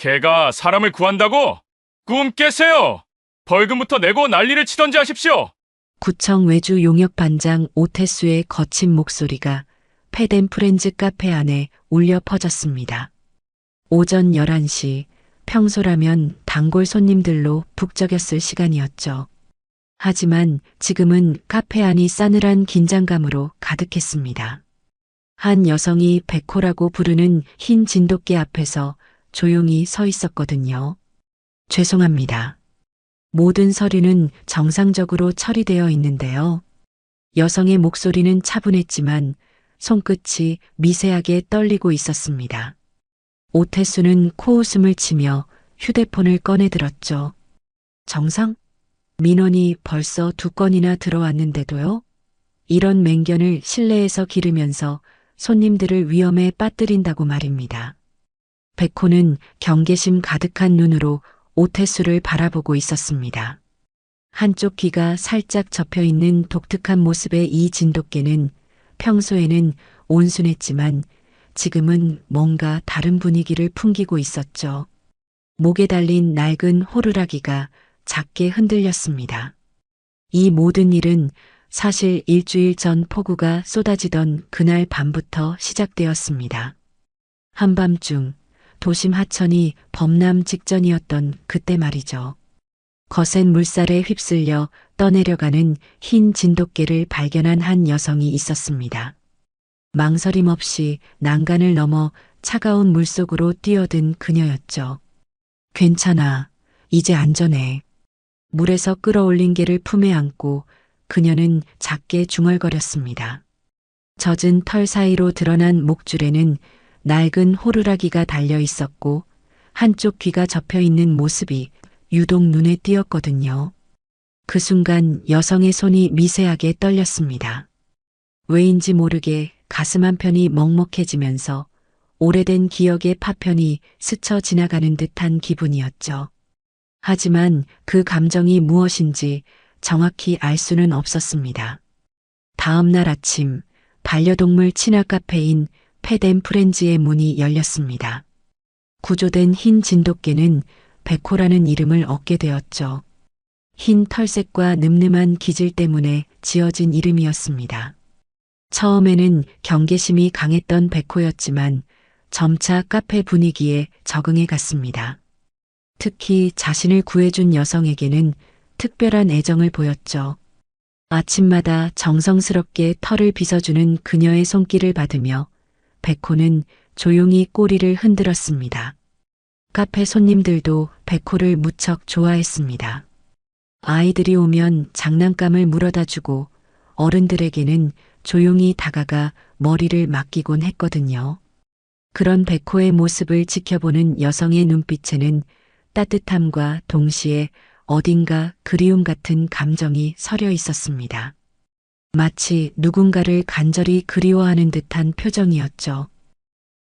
걔가 사람을 구한다고? 꿈 깨세요! 벌금부터 내고 난리를 치던지 하십시오! 구청 외주 용역반장 오태수의 거친 목소리가 패덴프렌즈 카페 안에 울려 퍼졌습니다. 오전 11시, 평소라면 단골 손님들로 북적였을 시간이었죠. 하지만 지금은 카페 안이 싸늘한 긴장감으로 가득했습니다. 한 여성이 백호라고 부르는 흰 진돗개 앞에서 조용히 서 있었거든요. 죄송합니다. 모든 서류는 정상적으로 처리되어 있는데요. 여성의 목소리는 차분했지만 손끝이 미세하게 떨리고 있었습니다. 오태수는 코웃음을 치며 휴대폰을 꺼내들었죠. 정상? 민원이 벌써 2건이나 들어왔는데도요? 이런 맹견을 실내에서 기르면서 손님들을 위험에 빠뜨린다고 말입니다. 백호는 경계심 가득한 눈으로 오태수를 바라보고 있었습니다. 한쪽 귀가 살짝 접혀 있는 독특한 모습의 이 진돗개는 평소에는 온순했지만 지금은 뭔가 다른 분위기를 풍기고 있었죠. 목에 달린 낡은 호루라기가 작게 흔들렸습니다. 이 모든 일은 사실 일주일 전 폭우가 쏟아지던 그날 밤부터 시작되었습니다. 한밤중 도심 하천이 범람 직전이었던 그때 말이죠. 거센 물살에 휩쓸려 떠내려가는 흰 진돗개를 발견한 한 여성이 있었습니다. 망설임 없이 난간을 넘어 차가운 물속으로 뛰어든 그녀였죠. 괜찮아. 이제 안전해. 물에서 끌어올린 개를 품에 안고 그녀는 작게 중얼거렸습니다. 젖은 털 사이로 드러난 목줄에는 낡은 호루라기가 달려 있었고 한쪽 귀가 접혀 있는 모습이 유독 눈에 띄었거든요. 그 순간 여성의 손이 미세하게 떨렸습니다. 왜인지 모르게 가슴 한편이 먹먹해지면서 오래된 기억의 파편이 스쳐 지나가는 듯한 기분이었죠. 하지만 그 감정이 무엇인지 정확히 알 수는 없었습니다. 다음 날 아침 반려동물 친화 카페인 패덴프렌즈의 문이 열렸습니다. 구조된 흰 진돗개는 백호라는 이름을 얻게 되었죠. 흰 털색과 늠름한 기질 때문에 지어진 이름이었습니다. 처음에는 경계심이 강했던 백호였지만 점차 카페 분위기에 적응해 갔습니다. 특히 자신을 구해준 여성에게는 특별한 애정을 보였죠. 아침마다 정성스럽게 털을 빗어주는 그녀의 손길을 받으며 백호는 조용히 꼬리를 흔들었습니다. 카페 손님들도 백호를 무척 좋아했습니다. 아이들이 오면 장난감을 물어다 주고 어른들에게는 조용히 다가가 머리를 맡기곤 했거든요. 그런 백호의 모습을 지켜보는 여성의 눈빛에는 따뜻함과 동시에 어딘가 그리움 같은 감정이 서려 있었습니다. 마치 누군가를 간절히 그리워하는 듯한 표정이었죠.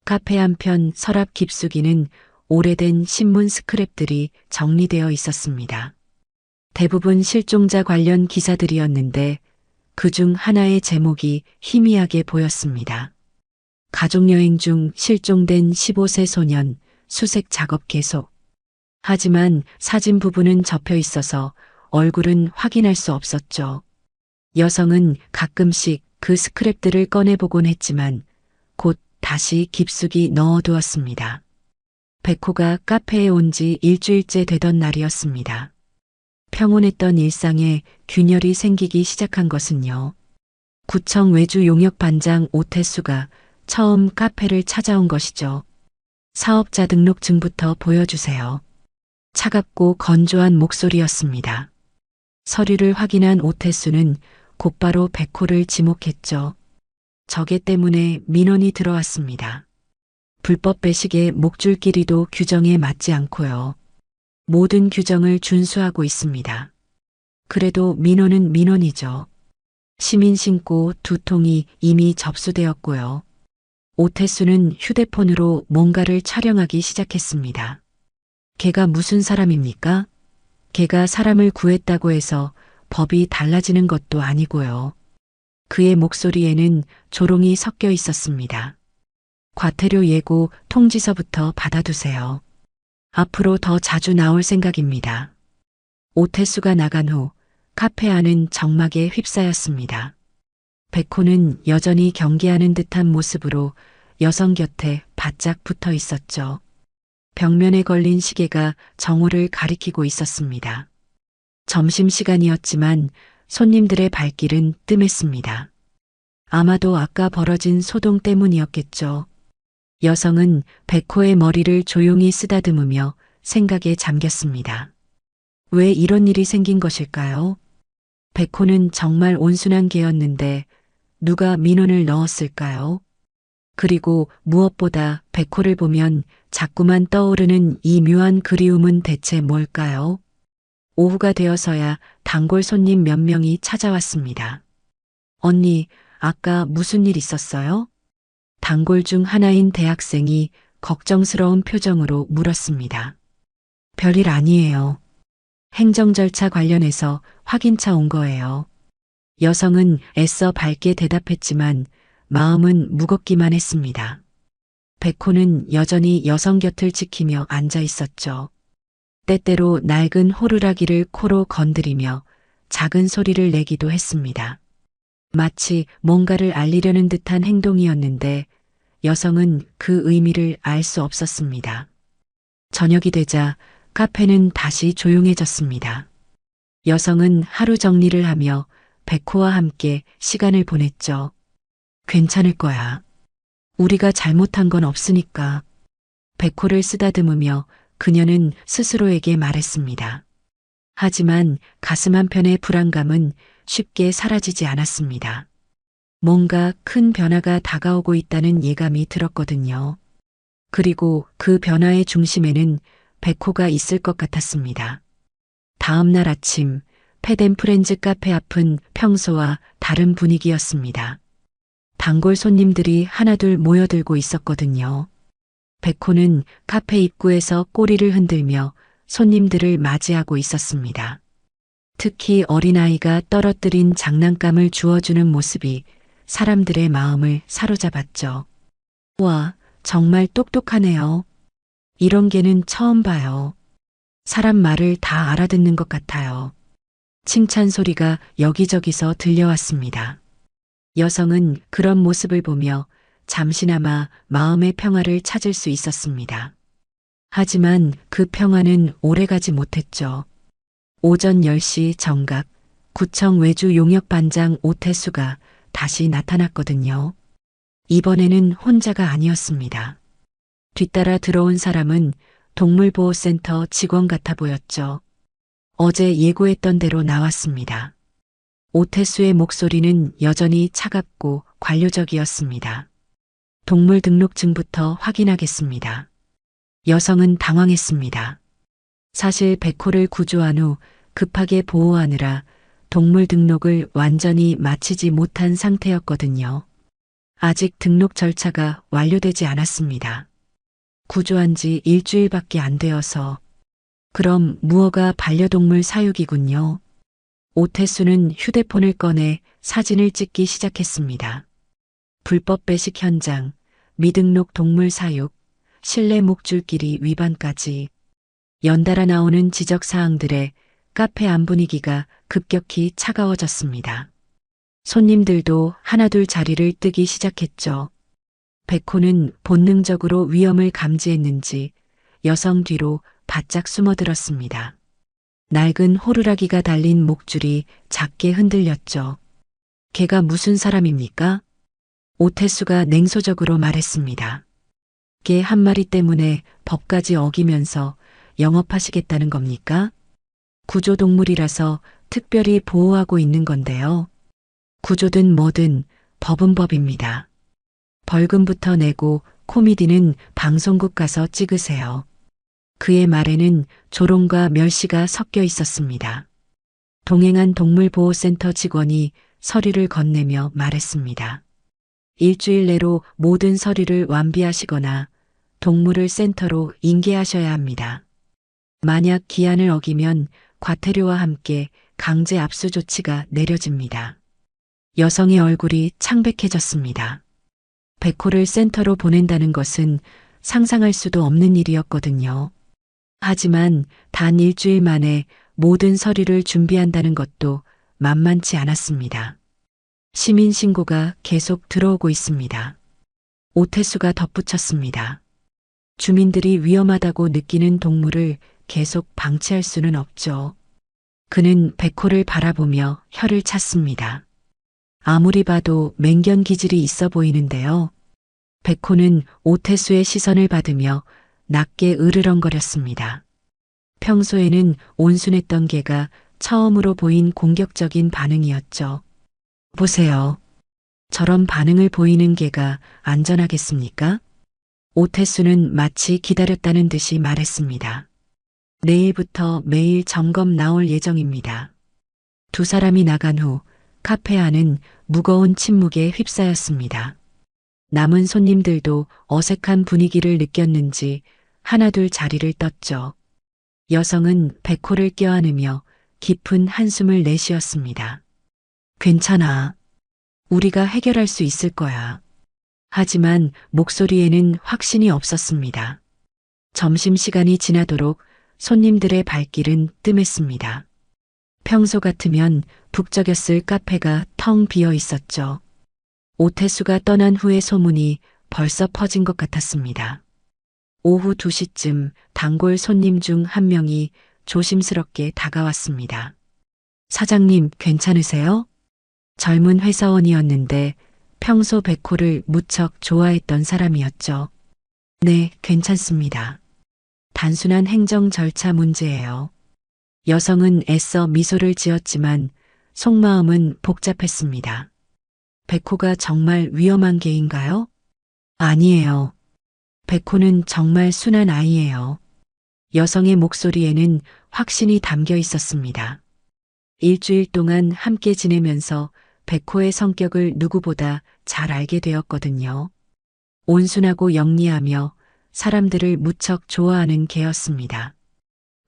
카페 한편 서랍 깊숙이는 오래된 신문 스크랩들이 정리되어 있었습니다. 대부분 실종자 관련 기사들이었는데 그중 하나의 제목이 희미하게 보였습니다. 가족여행 중 실종된 15세 소년 수색 작업 계속. 하지만 사진 부분은 접혀 있어서 얼굴은 확인할 수 없었죠. 여성은 가끔씩 그 스크랩들을 꺼내보곤 했지만 곧 다시 깊숙이 넣어두었습니다. 백호가 카페에 온 지 일주일째 되던 날이었습니다. 평온했던 일상에 균열이 생기기 시작한 것은요. 구청 외주 용역반장 오태수가 처음 카페를 찾아온 것이죠. 사업자 등록증부터 보여주세요. 차갑고 건조한 목소리였습니다. 서류를 확인한 오태수는 곧바로 백호를 지목했죠. 저게 때문에 민원이 들어왔습니다. 불법 배식의 목줄 길이도 규정에 맞지 않고요. 모든 규정을 준수하고 있습니다. 그래도 민원은 민원이죠. 시민 신고 2통이 이미 접수되었고요. 오태수는 휴대폰으로 뭔가를 촬영하기 시작했습니다. 걔가 무슨 사람입니까? 걔가 사람을 구했다고 해서 법이 달라지는 것도 아니고요. 그의 목소리에는 조롱이 섞여 있었습니다. 과태료 예고 통지서부터 받아두세요. 앞으로 더 자주 나올 생각입니다. 오태수가 나간 후 카페 안은 정막에 휩싸였습니다. 백호는 여전히 경계하는 듯한 모습으로 여성 곁에 바짝 붙어 있었죠. 벽면에 걸린 시계가 정오를 가리키고 있었습니다. 점심시간이었지만 손님들의 발길은 뜸했습니다. 아마도 아까 벌어진 소동 때문이었겠죠. 여성은 백호의 머리를 조용히 쓰다듬으며 생각에 잠겼습니다. 왜 이런 일이 생긴 것일까요? 백호는 정말 온순한 개였는데 누가 민원을 넣었을까요? 그리고 무엇보다 백호를 보면 자꾸만 떠오르는 이 묘한 그리움은 대체 뭘까요? 오후가 되어서야 단골 손님 몇 명이 찾아왔습니다. 언니, 아까 무슨 일 있었어요? 단골 중 하나인 대학생이 걱정스러운 표정으로 물었습니다. 별일 아니에요. 행정 절차 관련해서 확인차 온 거예요. 여성은 애써 밝게 대답했지만 마음은 무겁기만 했습니다. 백호는 여전히 여성 곁을 지키며 앉아 있었죠. 때때로 낡은 호루라기를 코로 건드리며 작은 소리를 내기도 했습니다. 마치 뭔가를 알리려는 듯한 행동이었는데 여성은 그 의미를 알 수 없었습니다. 저녁이 되자 카페는 다시 조용해졌습니다. 여성은 하루 정리를 하며 백호와 함께 시간을 보냈죠. 괜찮을 거야. 우리가 잘못한 건 없으니까. 백호를 쓰다듬으며 그녀는 스스로에게 말했습니다. 하지만 가슴 한편의 불안감은 쉽게 사라지지 않았습니다. 뭔가 큰 변화가 다가오고 있다는 예감이 들었거든요. 그리고 그 변화의 중심에는 백호가 있을 것 같았습니다. 다음 날 아침, 패덴프렌즈 카페 앞은 평소와 다른 분위기였습니다. 단골 손님들이 하나둘 모여들고 있었거든요. 백호는 카페 입구에서 꼬리를 흔들며 손님들을 맞이하고 있었습니다. 특히 어린아이가 떨어뜨린 장난감을 주워주는 모습이 사람들의 마음을 사로잡았죠. 와, 정말 똑똑하네요. 이런 개는 처음 봐요. 사람 말을 다 알아듣는 것 같아요. 칭찬 소리가 여기저기서 들려왔습니다. 여성은 그런 모습을 보며 잠시나마 마음의 평화를 찾을 수 있었습니다. 하지만 그 평화는 오래가지 못했죠. 오전 10시 정각, 구청 외주 용역반장 오태수가 다시 나타났거든요. 이번에는 혼자가 아니었습니다. 뒤따라 들어온 사람은 동물보호센터 직원 같아 보였죠. 어제 예고했던 대로 나왔습니다. 오태수의 목소리는 여전히 차갑고 관료적이었습니다. 동물 등록증부터 확인하겠습니다. 여성은 당황했습니다. 사실 백호를 구조한 후 급하게 보호하느라 동물 등록을 완전히 마치지 못한 상태였거든요. 아직 등록 절차가 완료되지 않았습니다. 구조한 지 일주일밖에 안 되어서. 그럼 무허가 반려동물 사육이군요. 오태수는 휴대폰을 꺼내 사진을 찍기 시작했습니다. 불법 배식 현장, 미등록 동물 사육, 실내 목줄끼리 위반까지 연달아 나오는 지적 사항들에 카페 안 분위기가 급격히 차가워졌습니다. 손님들도 하나둘 자리를 뜨기 시작했죠. 백호는 본능적으로 위험을 감지했는지 여성 뒤로 바짝 숨어들었습니다. 낡은 호루라기가 달린 목줄이 작게 흔들렸죠. 걔가 무슨 사람입니까? 오태수가 냉소적으로 말했습니다. 개 한 마리 때문에 법까지 어기면서 영업하시겠다는 겁니까? 구조동물이라서 특별히 보호하고 있는 건데요. 구조든 뭐든 법은 법입니다. 벌금부터 내고 코미디는 방송국 가서 찍으세요. 그의 말에는 조롱과 멸시가 섞여 있었습니다. 동행한 동물보호센터 직원이 서류를 건네며 말했습니다. 일주일 내로 모든 서류를 완비하시거나 동물을 센터로 인계하셔야 합니다. 만약 기한을 어기면 과태료와 함께 강제 압수 조치가 내려집니다. 여성의 얼굴이 창백해졌습니다. 백호를 센터로 보낸다는 것은 상상할 수도 없는 일이었거든요. 하지만 단 일주일 만에 모든 서류를 준비한다는 것도 만만치 않았습니다. 시민 신고가 계속 들어오고 있습니다. 오태수가 덧붙였습니다. 주민들이 위험하다고 느끼는 동물을 계속 방치할 수는 없죠. 그는 백호를 바라보며 혀를 찼습니다. 아무리 봐도 맹견 기질이 있어 보이는데요. 백호는 오태수의 시선을 받으며 낮게 으르렁거렸습니다. 평소에는 온순했던 개가 처음으로 보인 공격적인 반응이었죠. 보세요. 저런 반응을 보이는 개가 안전하겠습니까? 오태수는 마치 기다렸다는 듯이 말했습니다. 내일부터 매일 점검 나올 예정입니다. 두 사람이 나간 후 카페 안은 무거운 침묵에 휩싸였습니다. 남은 손님들도 어색한 분위기를 느꼈는지 하나둘 자리를 떴죠. 여성은 백호를 껴안으며 깊은 한숨을 내쉬었습니다. 괜찮아. 우리가 해결할 수 있을 거야. 하지만 목소리에는 확신이 없었습니다. 점심시간이 지나도록 손님들의 발길은 뜸했습니다. 평소 같으면 북적였을 카페가 텅 비어 있었죠. 오태수가 떠난 후의 소문이 벌써 퍼진 것 같았습니다. 오후 2시쯤 단골 손님 중 한 명이 조심스럽게 다가왔습니다. 사장님, 괜찮으세요? 젊은 회사원이었는데 평소 백호를 무척 좋아했던 사람이었죠. 네, 괜찮습니다. 단순한 행정 절차 문제예요. 여성은 애써 미소를 지었지만 속마음은 복잡했습니다. 백호가 정말 위험한 개인가요? 아니에요. 백호는 정말 순한 아이예요. 여성의 목소리에는 확신이 담겨 있었습니다. 일주일 동안 함께 지내면서 백호의 성격을 누구보다 잘 알게 되었거든요. 온순하고 영리하며 사람들을 무척 좋아하는 개였습니다.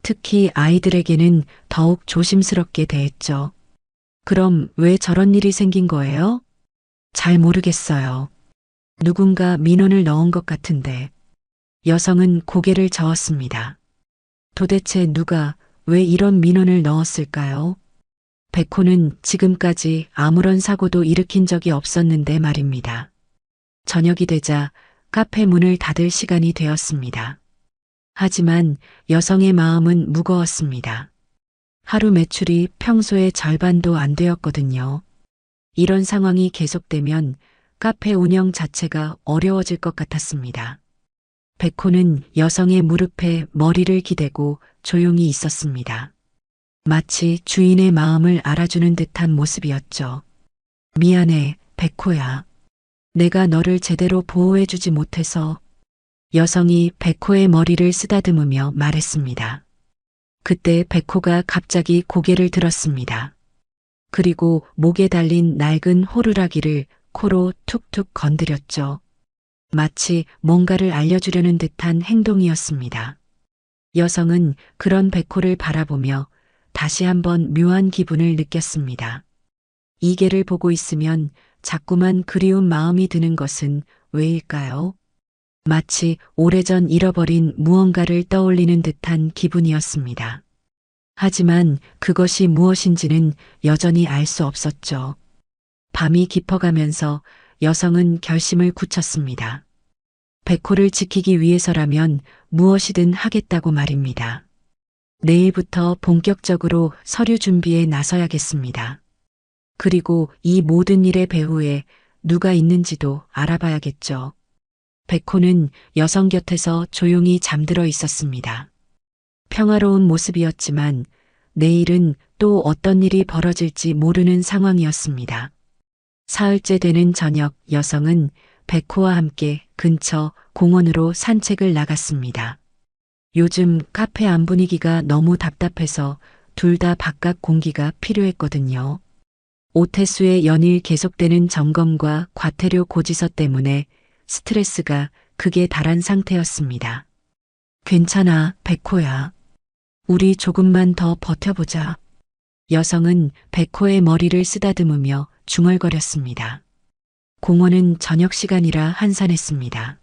특히 아이들에게는 더욱 조심스럽게 대했죠. 그럼 왜 저런 일이 생긴 거예요? 잘 모르겠어요. 누군가 민원을 넣은 것 같은데. 여성은 고개를 저었습니다. 도대체 누가 왜 이런 민원을 넣었을까요? 백호는 지금까지 아무런 사고도 일으킨 적이 없었는데 말입니다. 저녁이 되자 카페 문을 닫을 시간이 되었습니다. 하지만 여성의 마음은 무거웠습니다. 하루 매출이 평소의 절반도 안 되었거든요. 이런 상황이 계속되면 카페 운영 자체가 어려워질 것 같았습니다. 백호는 여성의 무릎에 머리를 기대고 조용히 있었습니다. 마치 주인의 마음을 알아주는 듯한 모습이었죠. 미안해, 백호야. 내가 너를 제대로 보호해주지 못해서. 여성이 백호의 머리를 쓰다듬으며 말했습니다. 그때 백호가 갑자기 고개를 들었습니다. 그리고 목에 달린 낡은 호루라기를 코로 툭툭 건드렸죠. 마치 뭔가를 알려주려는 듯한 행동이었습니다. 여성은 그런 백호를 바라보며 다시 한번 묘한 기분을 느꼈습니다. 이 개를 보고 있으면 자꾸만 그리운 마음이 드는 것은 왜일까요? 마치 오래전 잃어버린 무언가를 떠올리는 듯한 기분이었습니다. 하지만 그것이 무엇인지는 여전히 알 수 없었죠. 밤이 깊어가면서 여성은 결심을 굳혔습니다. 백호를 지키기 위해서라면 무엇이든 하겠다고 말입니다. 내일부터 본격적으로 서류 준비에 나서야겠습니다. 그리고 이 모든 일의 배후에 누가 있는지도 알아봐야겠죠. 백호는 여성 곁에서 조용히 잠들어 있었습니다. 평화로운 모습이었지만 내일은 또 어떤 일이 벌어질지 모르는 상황이었습니다. 사흘째 되는 저녁, 여성은 백호와 함께 근처 공원으로 산책을 나갔습니다. 요즘 카페 안 분위기가 너무 답답해서 둘 다 바깥 공기가 필요했거든요. 오태수의 연일 계속되는 점검과 과태료 고지서 때문에 스트레스가 극에 달한 상태였습니다. 괜찮아, 백호야. 우리 조금만 더 버텨보자. 여성은 백호의 머리를 쓰다듬으며 중얼거렸습니다. 공원은 저녁 시간이라 한산했습니다.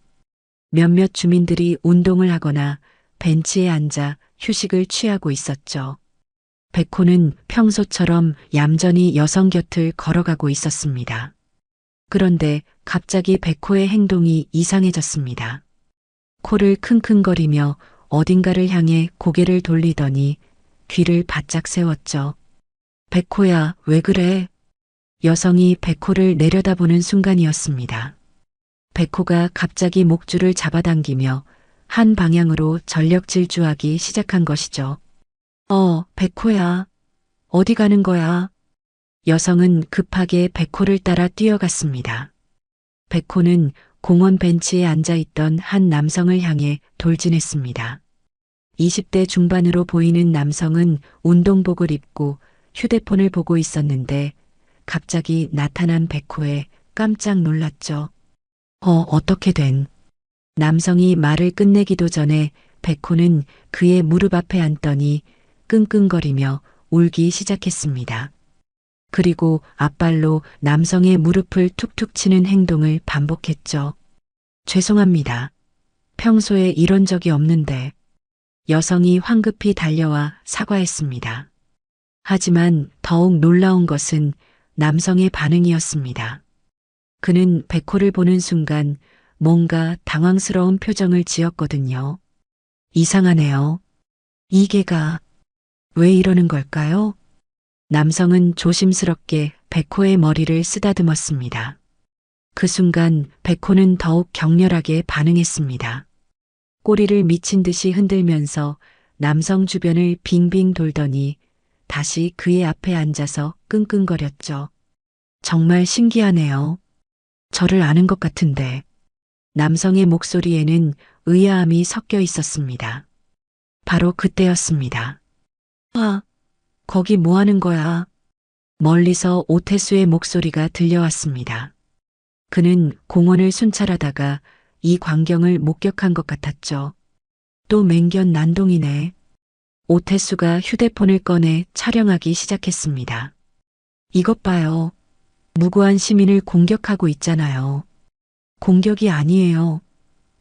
몇몇 주민들이 운동을 하거나 벤치에 앉아 휴식을 취하고 있었죠. 백호는 평소처럼 얌전히 여성 곁을 걸어가고 있었습니다. 그런데 갑자기 백호의 행동이 이상해졌습니다. 코를 킁킁거리며 어딘가를 향해 고개를 돌리더니 귀를 바짝 세웠죠. 백호야, 왜 그래? 여성이 백호를 내려다보는 순간이었습니다. 백호가 갑자기 목줄을 잡아당기며 한 방향으로 전력 질주하기 시작한 것이죠. 백호야. 어디 가는 거야? 여성은 급하게 백호를 따라 뛰어갔습니다. 백호는 공원 벤치에 앉아있던 한 남성을 향해 돌진했습니다. 20대 중반으로 보이는 남성은 운동복을 입고 휴대폰을 보고 있었는데 갑자기 나타난 백호에 깜짝 놀랐죠. 어떻게 된? 남성이 말을 끝내기도 전에 백호는 그의 무릎 앞에 앉더니 끙끙거리며 울기 시작했습니다. 그리고 앞발로 남성의 무릎을 툭툭 치는 행동을 반복했죠. 죄송합니다. 평소에 이런 적이 없는데. 여성이 황급히 달려와 사과했습니다. 하지만 더욱 놀라운 것은 남성의 반응이었습니다. 그는 백호를 보는 순간 뭔가 당황스러운 표정을 지었거든요. 이상하네요. 이 개가 왜 이러는 걸까요? 남성은 조심스럽게 백호의 머리를 쓰다듬었습니다. 그 순간 백호는 더욱 격렬하게 반응했습니다. 꼬리를 미친 듯이 흔들면서 남성 주변을 빙빙 돌더니 다시 그의 앞에 앉아서 끙끙거렸죠. 정말 신기하네요. 저를 아는 것 같은데. 남성의 목소리에는 의아함이 섞여 있었습니다. 바로 그때였습니다. 거기 뭐 하는 거야? 멀리서 오태수의 목소리가 들려왔습니다. 그는 공원을 순찰하다가 이 광경을 목격한 것 같았죠. 또 맹견 난동이네. 오태수가 휴대폰을 꺼내 촬영하기 시작했습니다. 이것 봐요. 무고한 시민을 공격하고 있잖아요. 공격이 아니에요.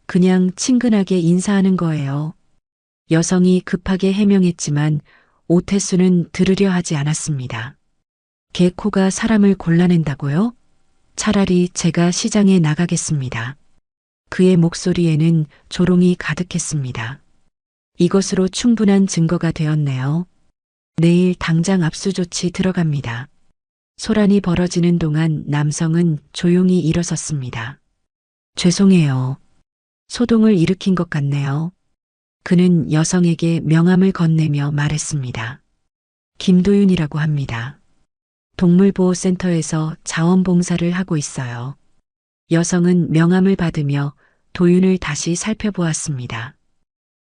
그냥 친근하게 인사하는 거예요. 여성이 급하게 해명했지만 오태수는 들으려 하지 않았습니다. 개코가 사람을 골라낸다고요? 차라리 제가 시장에 나가겠습니다. 그의 목소리에는 조롱이 가득했습니다. 이것으로 충분한 증거가 되었네요. 내일 당장 압수조치 들어갑니다. 소란이 벌어지는 동안 남성은 조용히 일어섰습니다. 죄송해요. 소동을 일으킨 것 같네요. 그는 여성에게 명함을 건네며 말했습니다. 김도윤이라고 합니다. 동물보호센터에서 자원봉사를 하고 있어요. 여성은 명함을 받으며 도윤을 다시 살펴보았습니다.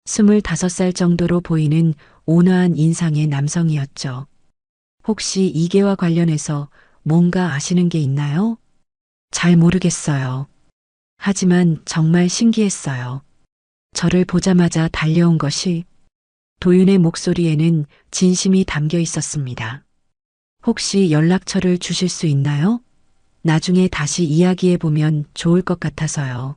25살 정도로 보이는 온화한 인상의 남성이었죠. 혹시 이계와 관련해서 뭔가 아시는 게 있나요? 잘 모르겠어요. 하지만 정말 신기했어요. 저를 보자마자 달려온 것이. 도윤의 목소리에는 진심이 담겨 있었습니다. 혹시 연락처를 주실 수 있나요? 나중에 다시 이야기해보면 좋을 것 같아서요.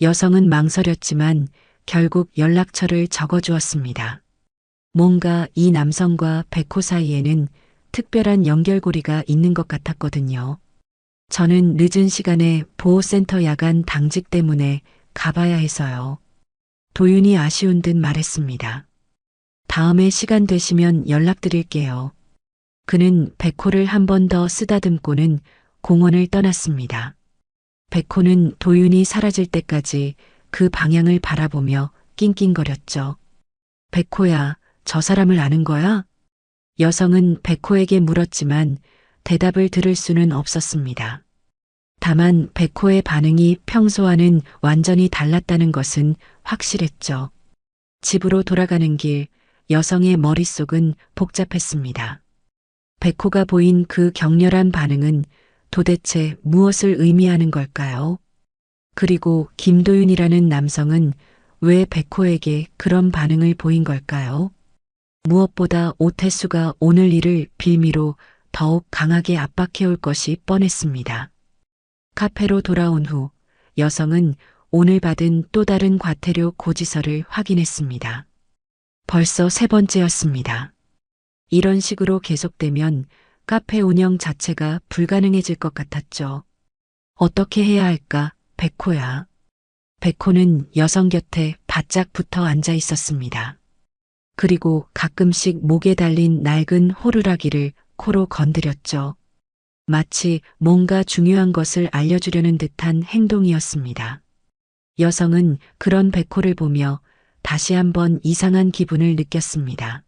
여성은 망설였지만 결국 연락처를 적어주었습니다. 뭔가 이 남성과 백호 사이에는 특별한 연결고리가 있는 것 같았거든요. 저는 늦은 시간에 보호센터 야간 당직 때문에 가봐야 해서요. 도윤이 아쉬운 듯 말했습니다. 다음에 시간 되시면 연락드릴게요. 그는 백호를 한 번 더 쓰다듬고는 공원을 떠났습니다. 백호는 도윤이 사라질 때까지 그 방향을 바라보며 낑낑거렸죠. 백호야, 저 사람을 아는 거야? 여성은 백호에게 물었지만 대답을 들을 수는 없었습니다. 다만 백호의 반응이 평소와는 완전히 달랐다는 것은 확실했죠. 집으로 돌아가는 길, 여성의 머릿속은 복잡했습니다. 백호가 보인 그 격렬한 반응은 도대체 무엇을 의미하는 걸까요? 그리고 김도윤이라는 남성은 왜 백호에게 그런 반응을 보인 걸까요? 무엇보다 오태수가 오늘 일을 빌미로 더욱 강하게 압박해올 것이 뻔했습니다. 카페로 돌아온 후 여성은 오늘 받은 또 다른 과태료 고지서를 확인했습니다. 벌써 세 번째였습니다. 이런 식으로 계속되면 카페 운영 자체가 불가능해질 것 같았죠. 어떻게 해야 할까, 백호야. 백호는 여성 곁에 바짝 붙어 앉아 있었습니다. 그리고 가끔씩 목에 달린 낡은 호루라기를 코로 건드렸죠. 마치 뭔가 중요한 것을 알려주려는 듯한 행동이었습니다. 여성은 그런 백호를 보며 다시 한번 이상한 기분을 느꼈습니다.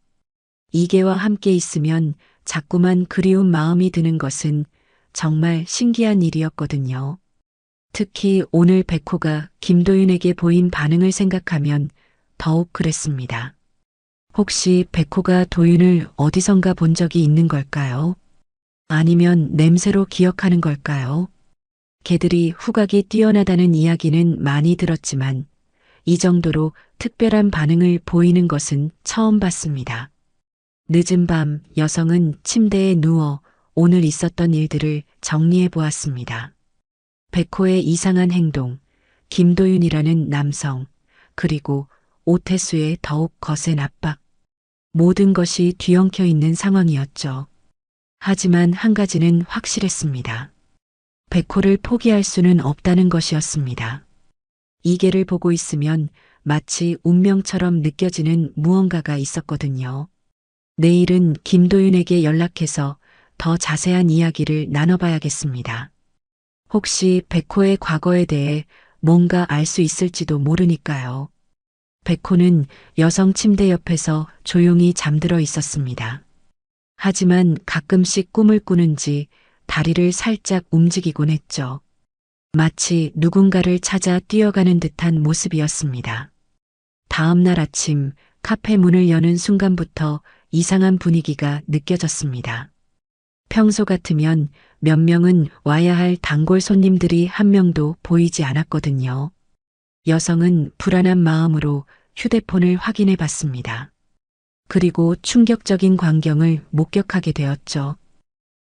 이계와 함께 있으면 자꾸만 그리운 마음이 드는 것은 정말 신기한 일이었거든요. 특히 오늘 백호가 김도윤에게 보인 반응을 생각하면 더욱 그랬습니다. 혹시 백호가 도윤을 어디선가 본 적이 있는 걸까요? 아니면 냄새로 기억하는 걸까요? 개들이 후각이 뛰어나다는 이야기는 많이 들었지만 이 정도로 특별한 반응을 보이는 것은 처음 봤습니다. 늦은 밤 여성은 침대에 누워 오늘 있었던 일들을 정리해 보았습니다. 백호의 이상한 행동, 김도윤이라는 남성, 그리고 오태수의 더욱 거센 압박. 모든 것이 뒤엉켜 있는 상황이었죠. 하지만 한 가지는 확실했습니다. 백호를 포기할 수는 없다는 것이었습니다. 이계를 보고 있으면 마치 운명처럼 느껴지는 무언가가 있었거든요. 내일은 김도윤에게 연락해서 더 자세한 이야기를 나눠봐야겠습니다. 혹시 백호의 과거에 대해 뭔가 알 수 있을지도 모르니까요. 백호는 여성 침대 옆에서 조용히 잠들어 있었습니다. 하지만 가끔씩 꿈을 꾸는지 다리를 살짝 움직이곤 했죠. 마치 누군가를 찾아 뛰어가는 듯한 모습이었습니다. 다음 날 아침 카페 문을 여는 순간부터 이상한 분위기가 느껴졌습니다. 평소 같으면 몇 명은 와야 할 단골 손님들이 한 명도 보이지 않았거든요. 여성은 불안한 마음으로 휴대폰을 확인해 봤습니다. 그리고 충격적인 광경을 목격하게 되었죠.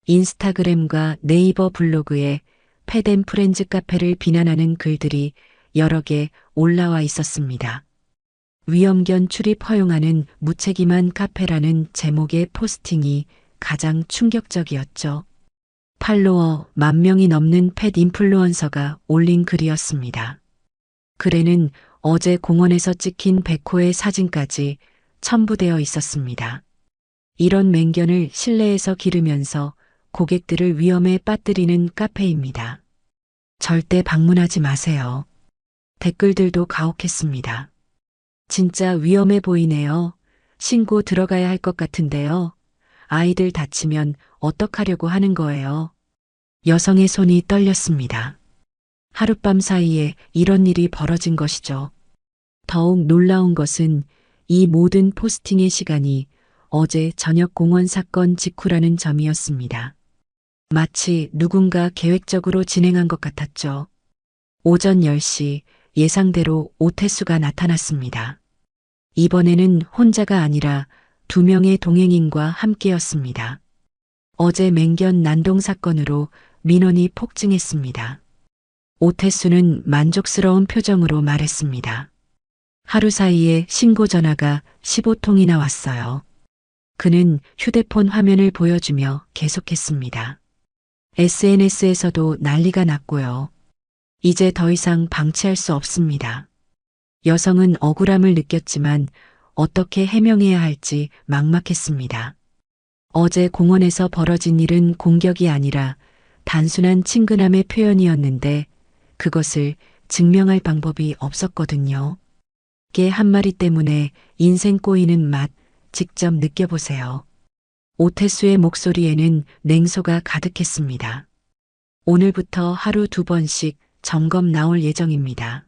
인스타그램과 네이버 블로그에 패덴 프렌즈 카페를 비난하는 글들이 여러 개 올라와 있었습니다. 위험견 출입 허용하는 무책임한 카페라는 제목의 포스팅이 가장 충격적이었죠. 팔로워 10,000명이 넘는 펫 인플루언서가 올린 글이었습니다. 글에는 어제 공원에서 찍힌 백호의 사진까지 첨부되어 있었습니다. 이런 맹견을 실내에서 기르면서 고객들을 위험에 빠뜨리는 카페입니다. 절대 방문하지 마세요. 댓글들도 가혹했습니다. 진짜 위험해 보이네요. 신고 들어가야 할 것 같은데요. 아이들 다치면 어떡하려고 하는 거예요. 여성의 손이 떨렸습니다. 하룻밤 사이에 이런 일이 벌어진 것이죠. 더욱 놀라운 것은 이 모든 포스팅의 시간이 어제 저녁 공원 사건 직후라는 점이었습니다. 마치 누군가 계획적으로 진행한 것 같았죠. 오전 10시 예상대로 오태수가 나타났습니다. 이번에는 혼자가 아니라 2명의 동행인과 함께였습니다. 어제 맹견 난동 사건으로 민원이 폭증했습니다. 오태수는 만족스러운 표정으로 말했습니다. 하루 사이에 신고 전화가 15통이나 왔어요. 그는 휴대폰 화면을 보여주며 계속했습니다. SNS에서도 난리가 났고요. 이제 더 이상 방치할 수 없습니다. 여성은 억울함을 느꼈지만 어떻게 해명해야 할지 막막했습니다. 어제 공원에서 벌어진 일은 공격이 아니라 단순한 친근함의 표현이었는데 그것을 증명할 방법이 없었거든요. 개 한 마리 때문에 인생 꼬이는 맛 직접 느껴보세요. 오태수의 목소리에는 냉소가 가득했습니다. 오늘부터 하루 2번씩 점검 나올 예정입니다.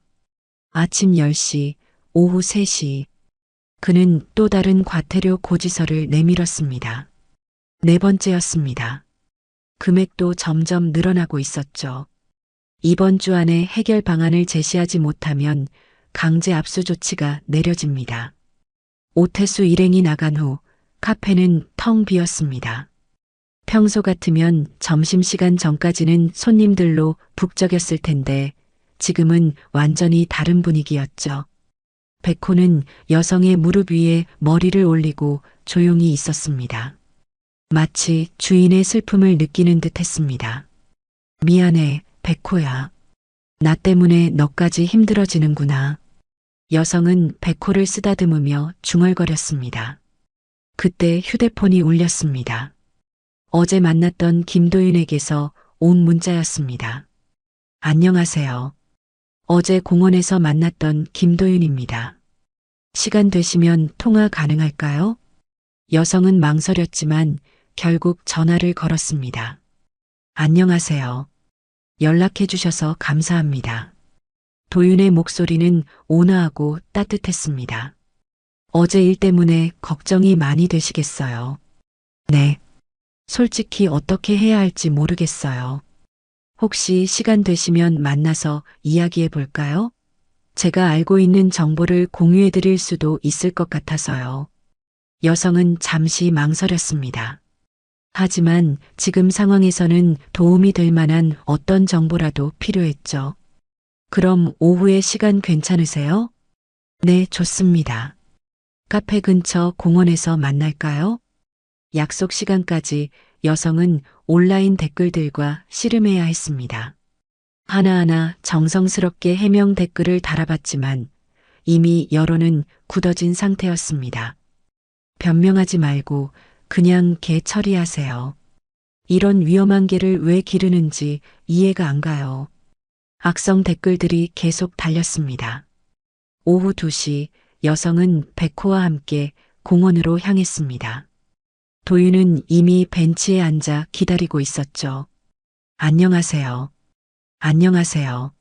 아침 10시, 오후 3시. 그는 또 다른 과태료 고지서를 내밀었습니다. 4번째였습니다. 금액도 점점 늘어나고 있었죠. 이번 주 안에 해결 방안을 제시하지 못하면 강제 압수 조치가 내려집니다. 오태수 일행이 나간 후 카페는 텅 비었습니다. 평소 같으면 점심시간 전까지는 손님들로 북적였을 텐데 지금은 완전히 다른 분위기였죠. 백호는 여성의 무릎 위에 머리를 올리고 조용히 있었습니다. 마치 주인의 슬픔을 느끼는 듯 했습니다. 미안해, 백호야. 나 때문에 너까지 힘들어지는구나. 여성은 백호를 쓰다듬으며 중얼거렸습니다. 그때 휴대폰이 울렸습니다. 어제 만났던 김도윤에게서 온 문자였습니다. 안녕하세요. 어제 공원에서 만났던 김도윤입니다. 시간 되시면 통화 가능할까요? 여성은 망설였지만 결국 전화를 걸었습니다. 안녕하세요. 연락해 주셔서 감사합니다. 도윤의 목소리는 온화하고 따뜻했습니다. 어제 일 때문에 걱정이 많이 되시겠어요. 네. 솔직히 어떻게 해야 할지 모르겠어요. 혹시 시간 되시면 만나서 이야기해 볼까요? 제가 알고 있는 정보를 공유해 드릴 수도 있을 것 같아서요. 여성은 잠시 망설였습니다. 하지만 지금 상황에서는 도움이 될 만한 어떤 정보라도 필요했죠. 그럼 오후에 시간 괜찮으세요? 네, 좋습니다. 카페 근처 공원에서 만날까요? 약속 시간까지 여성은 온라인 댓글들과 씨름해야 했습니다. 하나하나 정성스럽게 해명 댓글을 달아봤지만 이미 여론은 굳어진 상태였습니다. 변명하지 말고 그냥 개 처리하세요. 이런 위험한 개를 왜 기르는지 이해가 안 가요. 악성 댓글들이 계속 달렸습니다. 오후 2시 여성은 백호와 함께 공원으로 향했습니다. 도윤은 이미 벤치에 앉아 기다리고 있었죠. 안녕하세요. 안녕하세요.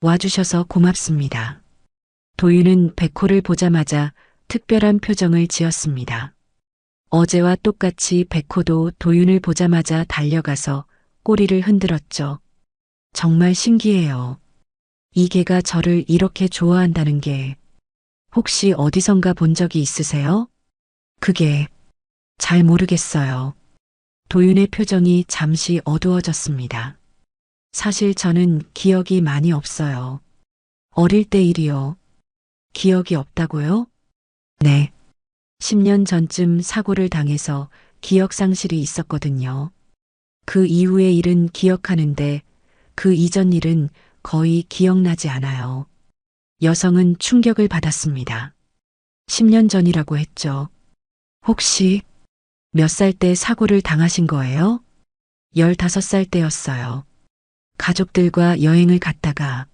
와주셔서 고맙습니다. 도윤은 백호를 보자마자 특별한 표정을 지었습니다. 어제와 똑같이 백호도 도윤을 보자마자 달려가서 꼬리를 흔들었죠. 정말 신기해요. 이 개가 저를 이렇게 좋아한다는 게 혹시 어디선가 본 적이 있으세요? 그게 잘 모르겠어요. 도윤의 표정이 잠시 어두워졌습니다. 사실 저는 기억이 많이 없어요. 어릴 때 일이요. 기억이 없다고요? 네. 10년 전쯤 사고를 당해서 기억 상실이 있었거든요. 그 이후의 일은 기억하는데 그 이전 일은 거의 기억나지 않아요. 여성은 충격을 받았습니다. 10년 전이라고 했죠. 혹시 몇 살 때 사고를 당하신 거예요? 15살 때였어요. 가족들과 여행을 갔다가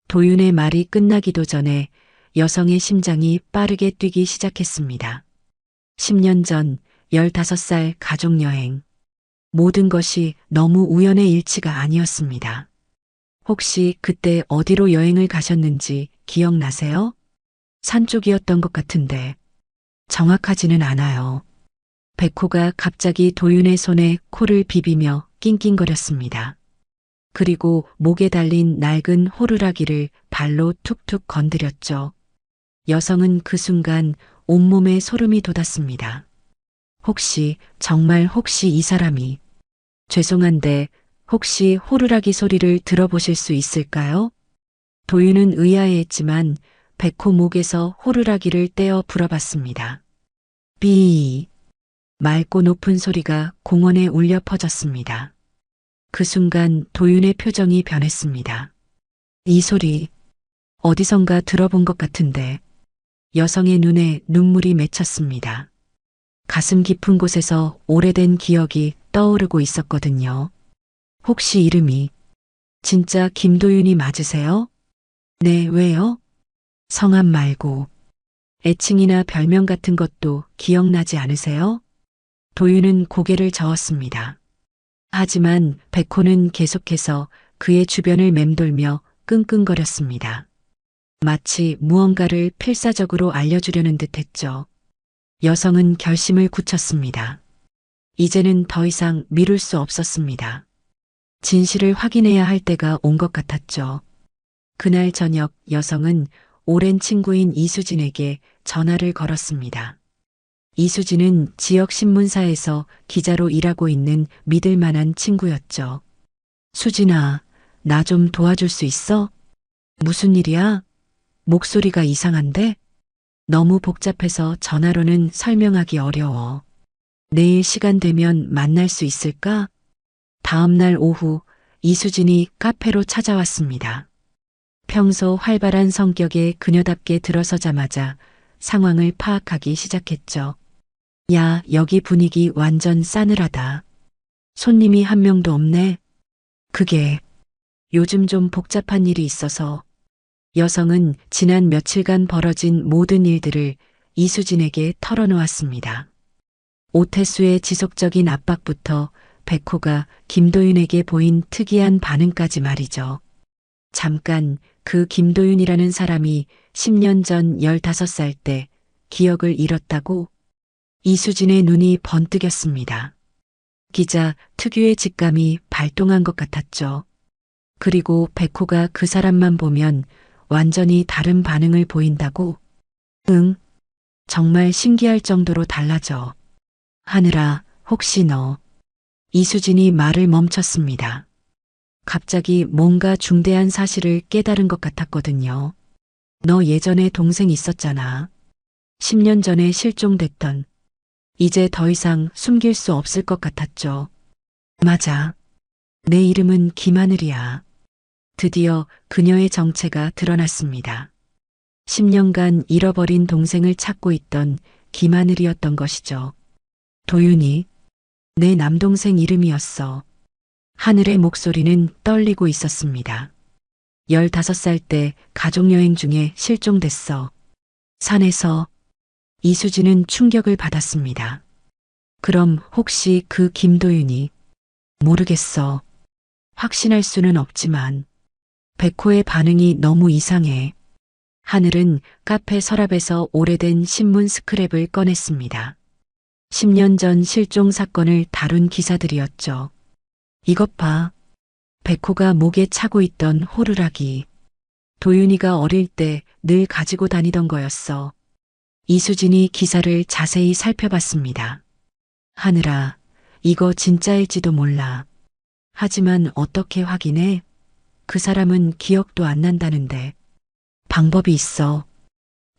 도윤의 말이 끝나기도 전에 여성의 심장이 빠르게 뛰기 시작했습니다. 10년 전 15살 가족여행. 모든 것이 너무 우연의 일치가 아니었습니다. 혹시 그때 어디로 여행을 가셨는지 기억나세요? 산 쪽이었던 것 같은데 정확하지는 않아요. 백호가 갑자기 도윤의 손에 코를 비비며 낑낑거렸습니다. 그리고 목에 달린 낡은 호루라기를 발로 툭툭 건드렸죠. 여성은 그 순간 온몸에 소름이 돋았습니다. 정말 혹시 이 사람이 죄송한데 혹시 호루라기 소리를 들어보실 수 있을까요? 도윤은 의아해했지만 백호 목에서 호루라기를 떼어 불어봤습니다. 삐. 맑고 높은 소리가 공원에 울려 퍼졌습니다. 그 순간 도윤의 표정이 변했습니다. 이 소리 어디선가 들어본 것 같은데 여성의 눈에 눈물이 맺혔습니다. 가슴 깊은 곳에서 오래된 기억이 떠오르고 있었거든요. 혹시 이름이 진짜 김도윤이 맞으세요? 네, 왜요? 성함 말고 애칭이나 별명 같은 것도 기억나지 않으세요? 도윤은 고개를 저었습니다. 하지만 백호는 계속해서 그의 주변을 맴돌며 끙끙거렸습니다. 마치 무언가를 필사적으로 알려주려는 듯 했죠. 여성은 결심을 굳혔습니다. 이제는 더 이상 미룰 수 없었습니다. 진실을 확인해야 할 때가 온 것 같았죠. 그날 저녁 여성은 오랜 친구인 이수진에게 전화를 걸었습니다. 이수진은 지역 신문사에서 기자로 일하고 있는 믿을 만한 친구였죠. 수진아, 나 좀 도와줄 수 있어? 무슨 일이야? 목소리가 이상한데? 너무 복잡해서 전화로는 설명하기 어려워. 내일 시간 되면 만날 수 있을까? 다음 날 오후 이수진이 카페로 찾아왔습니다. 평소 활발한 성격의 그녀답게 들어서자마자 상황을 파악하기 시작했죠. 야, 여기 분위기 완전 싸늘하다. 손님이 한 명도 없네. 그게 요즘 좀 복잡한 일이 있어서. 여성은 지난 며칠간 벌어진 모든 일들을 이수진에게 털어놓았습니다. 오태수의 지속적인 압박부터 백호가 김도윤에게 보인 특이한 반응까지 말이죠. 잠깐 그 김도윤이라는 사람이 10년 전 15살 때 기억을 잃었다고? 이수진의 눈이 번뜩였습니다. 기자 특유의 직감이 발동한 것 같았죠. 그리고 백호가 그 사람만 보면 완전히 다른 반응을 보인다고? 응, 정말 신기할 정도로 달라져. 하늘아, 혹시 너. 이수진이 말을 멈췄습니다. 갑자기 뭔가 중대한 사실을 깨달은 것 같았거든요. 너 예전에 동생 있었잖아. 10년 전에 실종됐던. 이제 더 이상 숨길 수 없을 것 같았죠. 맞아. 내 이름은 김하늘이야. 드디어 그녀의 정체가 드러났습니다. 10년간 잃어버린 동생을 찾고 있던 김하늘이었던 것이죠. 도윤이 내 남동생 이름이었어. 하늘의 목소리는 떨리고 있었습니다. 15살 때 가족여행 중에 실종됐어. 산에서. 이수진은 충격을 받았습니다. 그럼 혹시 그 김도윤이? 모르겠어. 확신할 수는 없지만. 백호의 반응이 너무 이상해. 하늘은 카페 서랍에서 오래된 신문 스크랩을 꺼냈습니다. 10년 전 실종 사건을 다룬 기사들이었죠. 이것 봐. 백호가 목에 차고 있던 호루라기. 도윤이가 어릴 때 늘 가지고 다니던 거였어. 이수진이 기사를 자세히 살펴봤습니다. 하늘아, 이거 진짜일지도 몰라. 하지만 어떻게 확인해? 그 사람은 기억도 안 난다는데. 방법이 있어.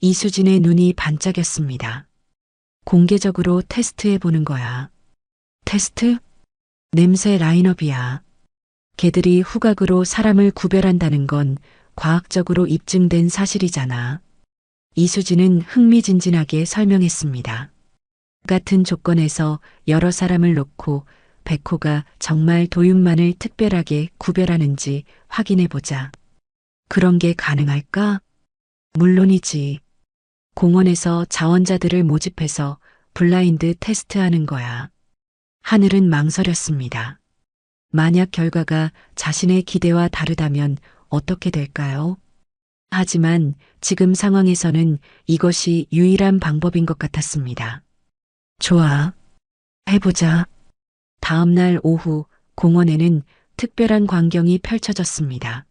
이수진의 눈이 반짝였습니다. 공개적으로 테스트해 보는 거야. 테스트? 냄새 라인업이야. 개들이 후각으로 사람을 구별한다는 건 과학적으로 입증된 사실이잖아. 이수진은 흥미진진하게 설명했습니다. 같은 조건에서 여러 사람을 놓고 백호가 정말 도윤만을 특별하게 구별하는지 확인해보자. 그런 게 가능할까? 물론이지. 공원에서 자원자들을 모집해서 블라인드 테스트하는 거야. 하늘은 망설였습니다. 만약 결과가 자신의 기대와 다르다면 어떻게 될까요? 하지만 지금 상황에서는 이것이 유일한 방법인 것 같았습니다. 좋아. 해보자. 다음 날 오후 공원에는 특별한 광경이 펼쳐졌습니다.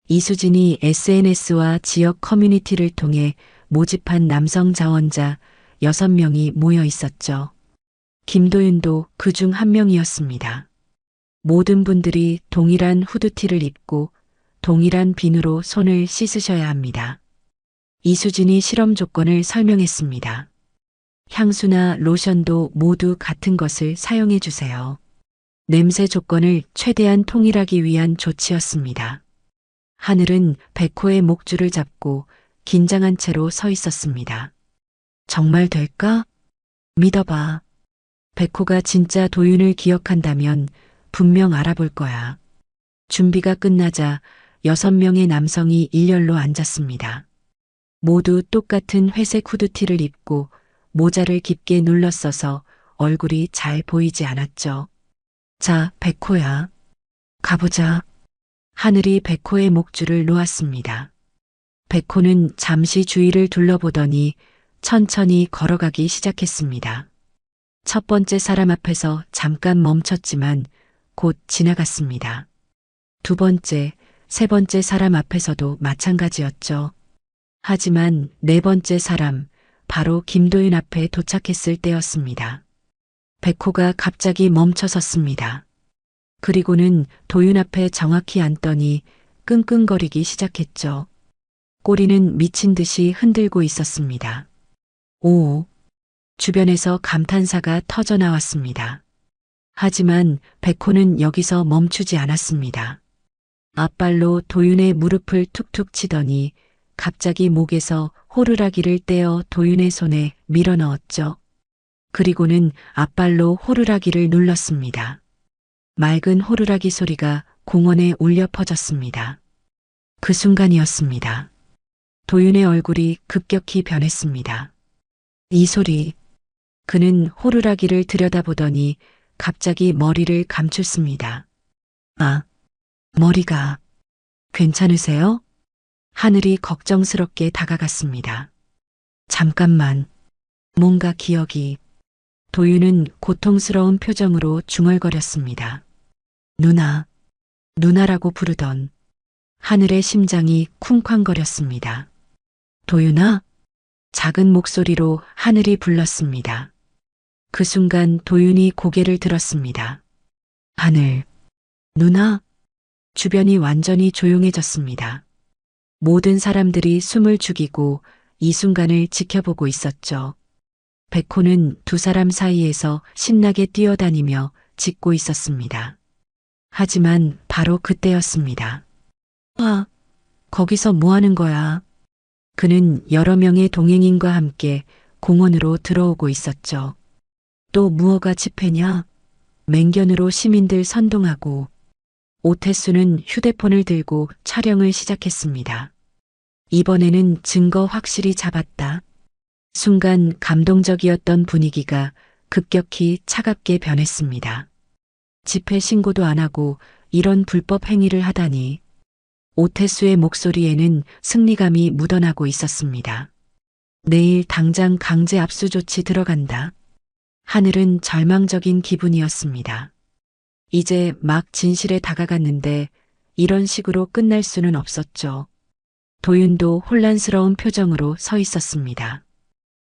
이수진이 SNS와 지역 커뮤니티를 통해 모집한 남성 자원자 6명이 모여 있었죠. 김도윤도 그 중 한 명이었습니다. 모든 분들이 동일한 후드티를 입고 동일한 비누로 손을 씻으셔야 합니다. 이수진이 실험 조건을 설명했습니다. 향수나 로션도 모두 같은 것을 사용해 주세요. 냄새 조건을 최대한 통일하기 위한 조치였습니다. 하늘은 백호의 목줄을 잡고 긴장한 채로 서 있었습니다. 정말 될까? 믿어봐. 백호가 진짜 도윤을 기억한다면 분명 알아볼 거야. 준비가 끝나자 6명의 남성이 일렬로 앉았습니다. 모두 똑같은 회색 후드티를 입고 모자를 깊게 눌러 써서 얼굴이 잘 보이지 않았죠. 자, 백호야. 가보자. 하늘이 백호의 목줄을 놓았습니다. 백호는 잠시 주위를 둘러보더니 천천히 걸어가기 시작했습니다. 첫 번째 사람 앞에서 잠깐 멈췄지만 곧 지나갔습니다. 두 번째, 세 번째 사람 앞에서도 마찬가지였죠. 하지만 네 번째 사람, 바로 김도윤 앞에 도착했을 때였습니다. 백호가 갑자기 멈춰섰습니다. 그리고는 도윤 앞에 정확히 앉더니 끙끙거리기 시작했죠. 꼬리는 미친 듯이 흔들고 있었습니다. 오! 주변에서 감탄사가 터져 나왔습니다. 하지만 백호는 여기서 멈추지 않았습니다. 앞발로 도윤의 무릎을 툭툭 치더니 갑자기 목에서 호루라기를 떼어 도윤의 손에 밀어넣었죠. 그리고는 앞발로 호루라기를 눌렀습니다. 맑은 호루라기 소리가 공원에 울려 퍼졌습니다. 그 순간이었습니다. 도윤의 얼굴이 급격히 변했습니다. 이 소리. 그는 호루라기를 들여다보더니 갑자기 머리를 감췄습니다. 아, 머리가 괜찮으세요? 하늘이 걱정스럽게 다가갔습니다. 잠깐만. 뭔가 기억이. 도윤은 고통스러운 표정으로 중얼거렸습니다. 누나, 누나라고 부르던. 하늘의 심장이 쿵쾅거렸습니다. 도윤아? 작은 목소리로 하늘이 불렀습니다. 그 순간 도윤이 고개를 들었습니다. 하늘, 누나? 주변이 완전히 조용해졌습니다. 모든 사람들이 숨을 죽이고 이 순간을 지켜보고 있었죠. 백호는 두 사람 사이에서 신나게 뛰어다니며 짖고 있었습니다. 하지만 바로 그때였습니다. 아, 거기서 뭐 하는 거야? 그는 여러 명의 동행인과 함께 공원으로 들어오고 있었죠. 또 무허가 집회냐? 맹견으로 시민들 선동하고 오태수는 휴대폰을 들고 촬영을 시작했습니다. 이번에는 증거 확실히 잡았다. 순간 감동적이었던 분위기가 급격히 차갑게 변했습니다. 집회 신고도 안 하고 이런 불법 행위를 하다니. 오태수의 목소리에는 승리감이 묻어나고 있었습니다. 내일 당장 강제 압수 조치 들어간다. 하늘은 절망적인 기분이었습니다. 이제 막 진실에 다가갔는데 이런 식으로 끝날 수는 없었죠. 도윤도 혼란스러운 표정으로 서 있었습니다.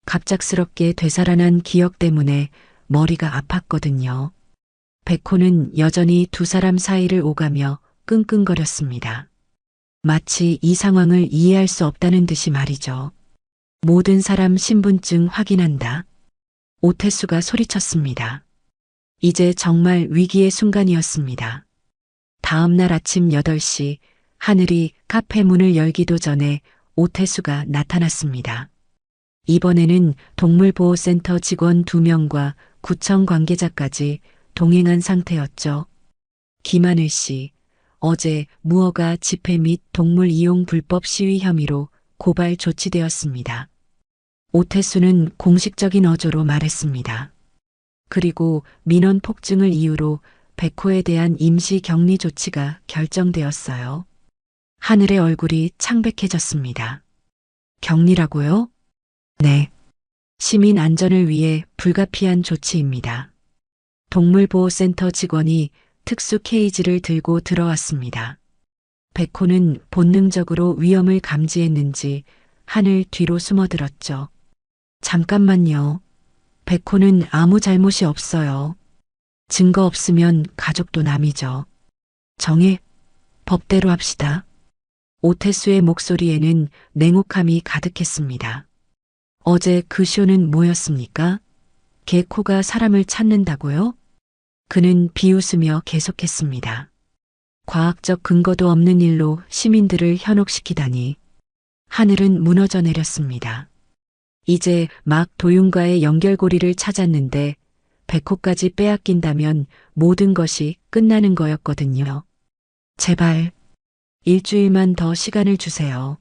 갑작스럽게 되살아난 기억 때문에 머리가 아팠거든요. 백호는 여전히 두 사람 사이를 오가며 끙끙거렸습니다. 마치 이 상황을 이해할 수 없다는 듯이 말이죠. 모든 사람 신분증 확인한다. 오태수가 소리쳤습니다. 이제 정말 위기의 순간이었습니다. 다음 날 아침 8시 하늘이 카페 문을 열기도 전에 오태수가 나타났습니다. 이번에는 동물보호센터 직원 2명과 구청 관계자까지 동행한 상태였죠. 김하늘 씨, 어제 무허가 집회 및 동물 이용 불법 시위 혐의로 고발 조치되었습니다. 오태수는 공식적인 어조로 말했습니다. 그리고 민원 폭증을 이유로 백호에 대한 임시 격리 조치가 결정되었어요. 하늘의 얼굴이 창백해졌습니다. 격리라고요? 네. 시민 안전을 위해 불가피한 조치입니다. 동물보호센터 직원이 특수 케이지를 들고 들어왔습니다. 백호는 본능적으로 위험을 감지했는지 하늘 뒤로 숨어들었죠. 잠깐만요. 백호는 아무 잘못이 없어요. 증거 없으면 가족도 남이죠. 정해, 법대로 합시다. 오태수의 목소리에는 냉혹함이 가득했습니다. 어제 그 쇼는 뭐였습니까? 개코가 사람을 찾는다고요? 그는 비웃으며 계속했습니다. 과학적 근거도 없는 일로 시민들을 현혹시키다니. 하늘은 무너져 내렸습니다. 이제 막 도윤과의 연결고리를 찾았는데 백호까지 빼앗긴다면 모든 것이 끝나는 거였거든요. 제발 일주일만 더 시간을 주세요.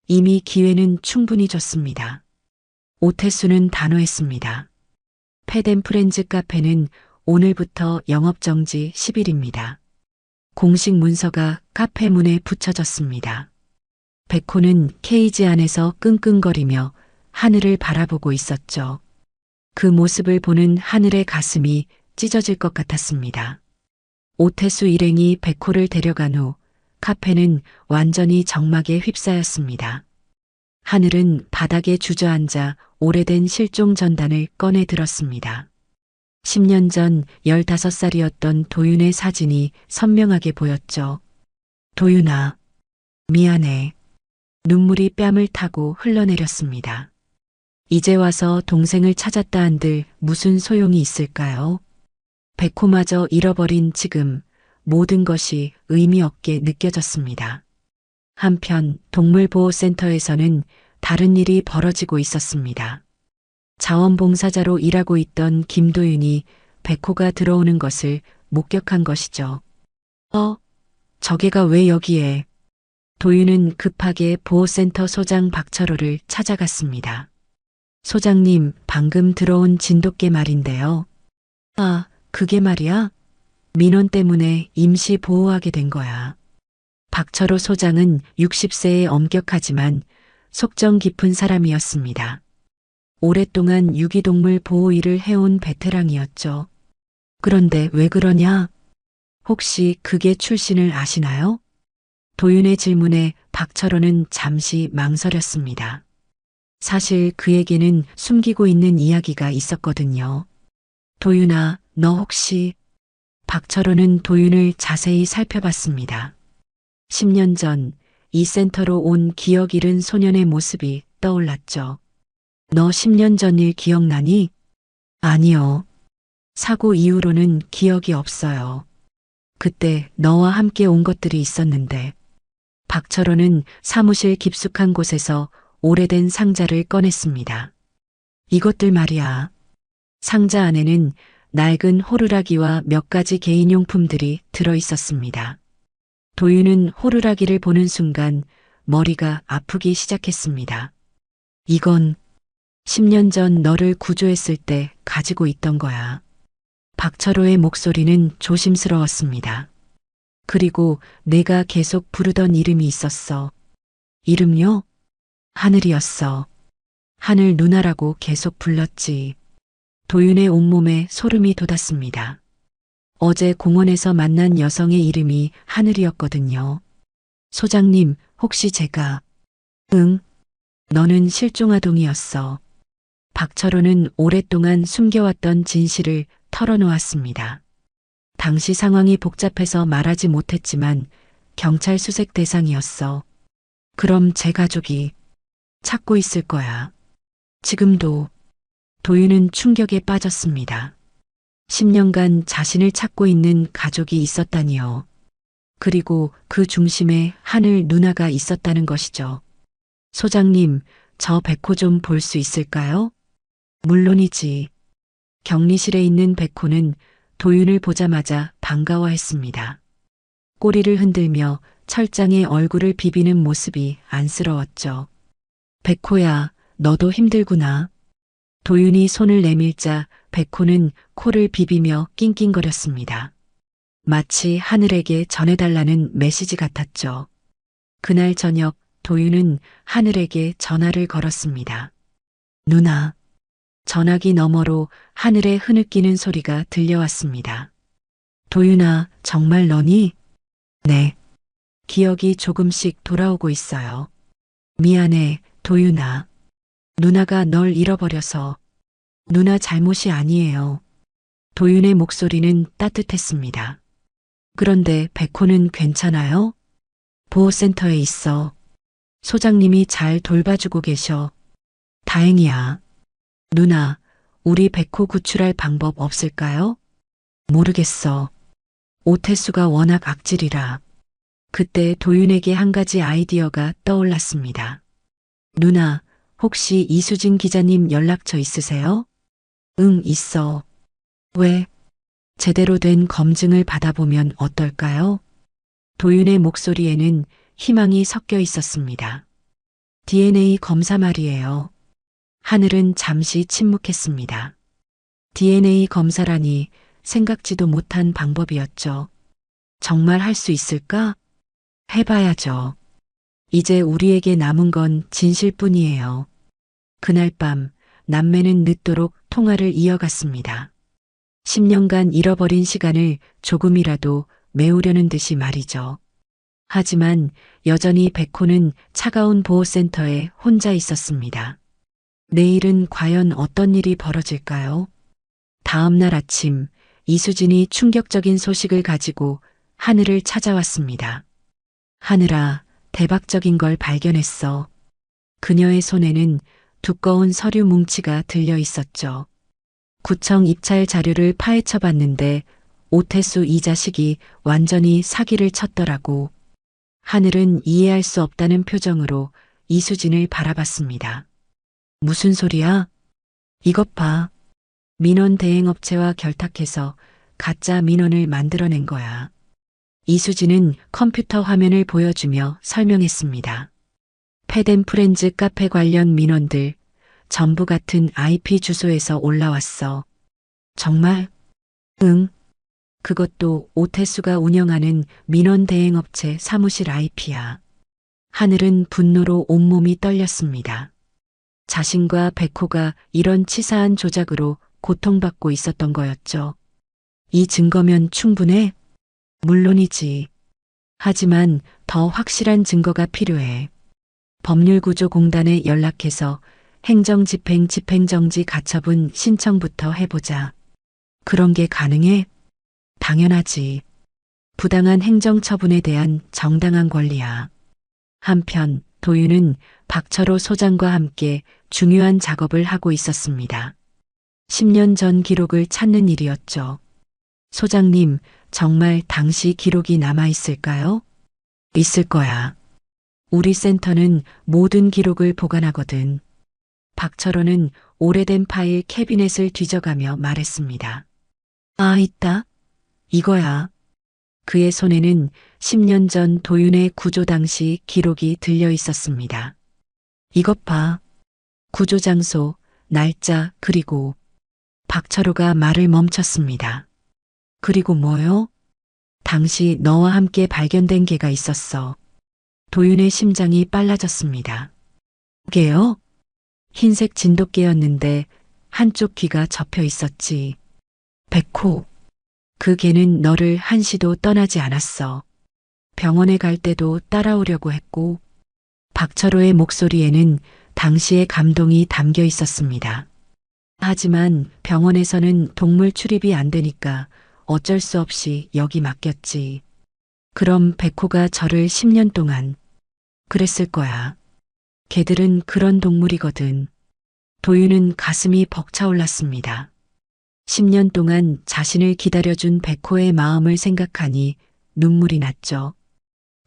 이미 기회는 충분히 줬습니다. 오태수는 단호했습니다. 패덴프렌즈 카페는 오늘부터 영업정지 10일입니다. 공식 문서가 카페 문에 붙여졌습니다. 백호는 케이지 안에서 끙끙거리며 하늘을 바라보고 있었죠. 그 모습을 보는 하늘의 가슴이 찢어질 것 같았습니다. 오태수 일행이 백호를 데려간 후 카페는 완전히 정막에 휩싸였습니다. 하늘은 바닥에 주저앉아 오래된 실종 전단을 꺼내 들었습니다. 10년 전 15살이었던 도윤의 사진이 선명하게 보였죠. 도윤아, 미안해. 눈물이 뺨을 타고 흘러내렸습니다. 이제 와서 동생을 찾았다 한들 무슨 소용이 있을까요? 백호마저 잃어버린 지금 모든 것이 의미 없게 느껴졌습니다. 한편 동물보호센터에서는 다른 일이 벌어지고 있었습니다. 자원봉사자로 일하고 있던 김도윤이 백호가 들어오는 것을 목격한 것이죠. 저게가 왜 여기에? 도윤은 급하게 보호센터 소장 박철호를 찾아갔습니다. 소장님, 방금 들어온 진돗개 말인데요. 아, 그게 말이야? 민원 때문에 임시 보호하게 된 거야. 박철호 소장은 60세에 엄격하지만 속정 깊은 사람이었습니다. 오랫동안 유기동물 보호 일을 해온 베테랑이었죠. 그런데 왜 그러냐? 혹시 그게 출신을 아시나요? 도윤의 질문에 박철호는 잠시 망설였습니다. 사실 그에게는 숨기고 있는 이야기가 있었거든요. 도윤아, 너 혹시... 박철호는 도윤을 자세히 살펴봤습니다. 10년 전 이 센터로 온 기억 잃은 소년의 모습이 떠올랐죠. 너 10년 전 일 기억나니? 아니요. 사고 이후로는 기억이 없어요. 그때 너와 함께 온 것들이 있었는데. 박철호는 사무실 깊숙한 곳에서 오래된 상자를 꺼냈습니다. 이것들 말이야. 상자 안에는 낡은 호루라기와 몇 가지 개인용품들이 들어 있었습니다. 도윤은 호루라기를 보는 순간 머리가 아프기 시작했습니다. 이건 10년 전 너를 구조했을 때 가지고 있던 거야. 박철호의 목소리는 조심스러웠습니다. 그리고 내가 계속 부르던 이름이 있었어. 이름요? 하늘이었어. 하늘 누나라고 계속 불렀지. 도윤의 온몸에 소름이 돋았습니다. 어제 공원에서 만난 여성의 이름이 하늘이었거든요. 소장님, 혹시 제가... 응, 너는 실종아동이었어. 박철호는 오랫동안 숨겨왔던 진실을 털어놓았습니다. 당시 상황이 복잡해서 말하지 못했지만 경찰 수색 대상이었어. 그럼 제 가족이 찾고 있을 거야. 지금도. 도윤은 충격에 빠졌습니다. 10년간 자신을 찾고 있는 가족이 있었다니요. 그리고 그 중심에 하늘 누나가 있었다는 것이죠. 소장님, 저 백호 좀 볼 수 있을까요? 물론이지. 격리실에 있는 백호는 도윤을 보자마자 반가워했습니다. 꼬리를 흔들며 철장에 얼굴을 비비는 모습이 안쓰러웠죠. 백호야, 너도 힘들구나. 도윤이 손을 내밀자 백호는 코를 비비며 낑낑거렸습니다. 마치 하늘에게 전해달라는 메시지 같았죠. 그날 저녁 도윤은 하늘에게 전화를 걸었습니다. 누나. 전화기 너머로 하늘에 흐느끼는 소리가 들려왔습니다. 도윤아, 정말 너니? 네. 기억이 조금씩 돌아오고 있어요. 미안해, 도윤아. 누나가 널 잃어버려서. 누나 잘못이 아니에요. 도윤의 목소리는 따뜻했습니다. 그런데 백호는 괜찮아요? 보호센터에 있어. 소장님이 잘 돌봐주고 계셔. 다행이야. 누나, 우리 백호 구출할 방법 없을까요? 모르겠어. 오태수가 워낙 악질이라. 그때 도윤에게 한 가지 아이디어가 떠올랐습니다. 누나, 혹시 이수진 기자님 연락처 있으세요? 응, 있어. 왜? 제대로 된 검증을 받아보면 어떨까요? 도윤의 목소리에는 희망이 섞여 있었습니다. DNA 검사 말이에요. 하늘은 잠시 침묵했습니다. DNA 검사라니 생각지도 못한 방법이었죠. 정말 할 수 있을까? 해봐야죠. 이제 우리에게 남은 건 진실뿐이에요. 그날 밤 남매는 늦도록 통화를 이어갔습니다. 10년간 잃어버린 시간을 조금이라도 메우려는 듯이 말이죠. 하지만 여전히 백호는 차가운 보호센터에 혼자 있었습니다. 내일은 과연 어떤 일이 벌어질까요? 다음 날 아침 이수진이 충격적인 소식을 가지고 하늘을 찾아왔습니다. 하늘아, 대박적인 걸 발견했어. 그녀의 손에는 두꺼운 서류 뭉치가 들려 있었죠. 구청 입찰 자료를 파헤쳐 봤는데 오태수 이 자식이 완전히 사기를 쳤더라고. 하늘은 이해할 수 없다는 표정으로 이수진을 바라봤습니다. 무슨 소리야? 이것 봐. 민원 대행업체와 결탁해서 가짜 민원을 만들어낸 거야. 이수진은 컴퓨터 화면을 보여주며 설명했습니다. 패덴프렌즈 카페 관련 민원들 전부 같은 IP 주소에서 올라왔어. 정말? 응. 그것도 오태수가 운영하는 민원 대행업체 사무실 IP야. 하늘은 분노로 온몸이 떨렸습니다. 자신과 백호가 이런 치사한 조작으로 고통받고 있었던 거였죠. 이 증거면 충분해? 물론이지. 하지만 더 확실한 증거가 필요해. 법률구조공단에 연락해서 행정집행 집행정지 가처분 신청부터 해보자. 그런 게 가능해? 당연하지. 부당한 행정처분에 대한 정당한 권리야. 한편 도윤은 박철호 소장과 함께 중요한 작업을 하고 있었습니다. 10년 전 기록을 찾는 일이었죠. 소장님, 정말 당시 기록이 남아있을까요? 있을 거야. 우리 센터는 모든 기록을 보관하거든. 박철호는 오래된 파일 캐비넷을 뒤져가며 말했습니다. 아, 있다. 이거야. 그의 손에는 10년 전 도윤의 구조 당시 기록이 들려 있었습니다. 이것 봐. 구조 장소, 날짜, 그리고 박철호가 말을 멈췄습니다. 그리고 뭐요? 당시 너와 함께 발견된 개가 있었어. 도윤의 심장이 빨라졌습니다. 개요? 흰색 진돗개였는데 한쪽 귀가 접혀 있었지. 백호. 그 개는 너를 한시도 떠나지 않았어. 병원에 갈 때도 따라오려고 했고, 박철호의 목소리에는 당시의 감동이 담겨 있었습니다. 하지만 병원에서는 동물 출입이 안 되니까 어쩔 수 없이 여기 맡겼지. 그럼 백호가 저를 10년 동안 그랬을 거야. 개들은 그런 동물이거든. 도윤은 가슴이 벅차올랐습니다. 10년 동안 자신을 기다려준 백호의 마음을 생각하니 눈물이 났죠.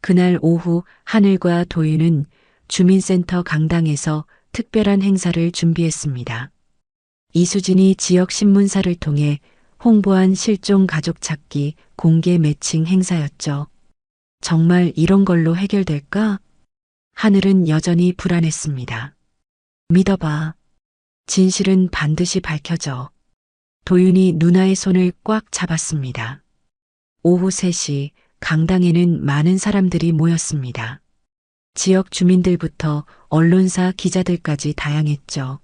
그날 오후 하늘과 도윤은 주민센터 강당에서 특별한 행사를 준비했습니다. 이수진이 지역 신문사를 통해 홍보한 실종 가족 찾기 공개 매칭 행사였죠. 정말 이런 걸로 해결될까? 하늘은 여전히 불안했습니다. 믿어봐. 진실은 반드시 밝혀져. 도윤이 누나의 손을 꽉 잡았습니다. 오후 3시 강당에는 많은 사람들이 모였습니다. 지역 주민들부터 언론사 기자들까지 다양했죠.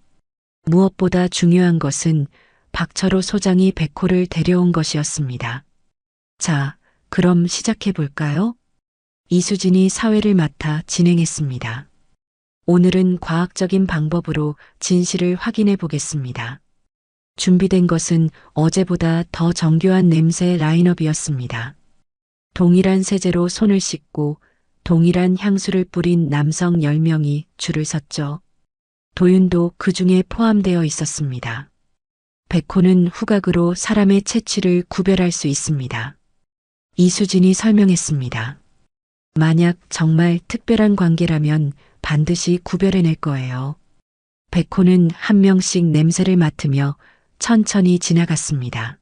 무엇보다 중요한 것은 박철호 소장이 백호를 데려온 것이었습니다. 자, 그럼 시작해 볼까요? 이수진이 사회를 맡아 진행했습니다. 오늘은 과학적인 방법으로 진실을 확인해 보겠습니다. 준비된 것은 어제보다 더 정교한 냄새 라인업이었습니다. 동일한 세제로 손을 씻고 동일한 향수를 뿌린 남성 10명이 줄을 섰죠. 도윤도 그 중에 포함되어 있었습니다. 백호는 후각으로 사람의 체취를 구별할 수 있습니다. 이수진이 설명했습니다. 만약 정말 특별한 관계라면 반드시 구별해낼 거예요. 백호는 한 명씩 냄새를 맡으며 천천히 지나갔습니다.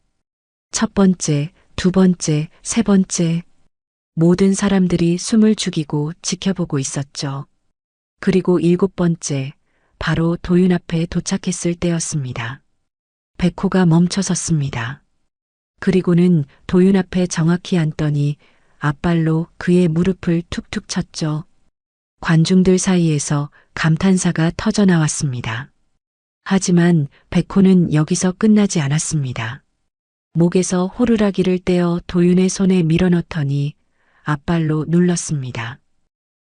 첫 번째, 두 번째, 세 번째. 모든 사람들이 숨을 죽이고 지켜보고 있었죠. 그리고 7번째, 바로 도윤 앞에 도착했을 때였습니다. 백호가 멈춰섰습니다. 그리고는 도윤 앞에 정확히 앉더니 앞발로 그의 무릎을 툭툭 쳤죠. 관중들 사이에서 감탄사가 터져나왔습니다. 하지만 백호는 여기서 끝나지 않았습니다. 목에서 호루라기를 떼어 도윤의 손에 밀어넣더니 앞발로 눌렀습니다.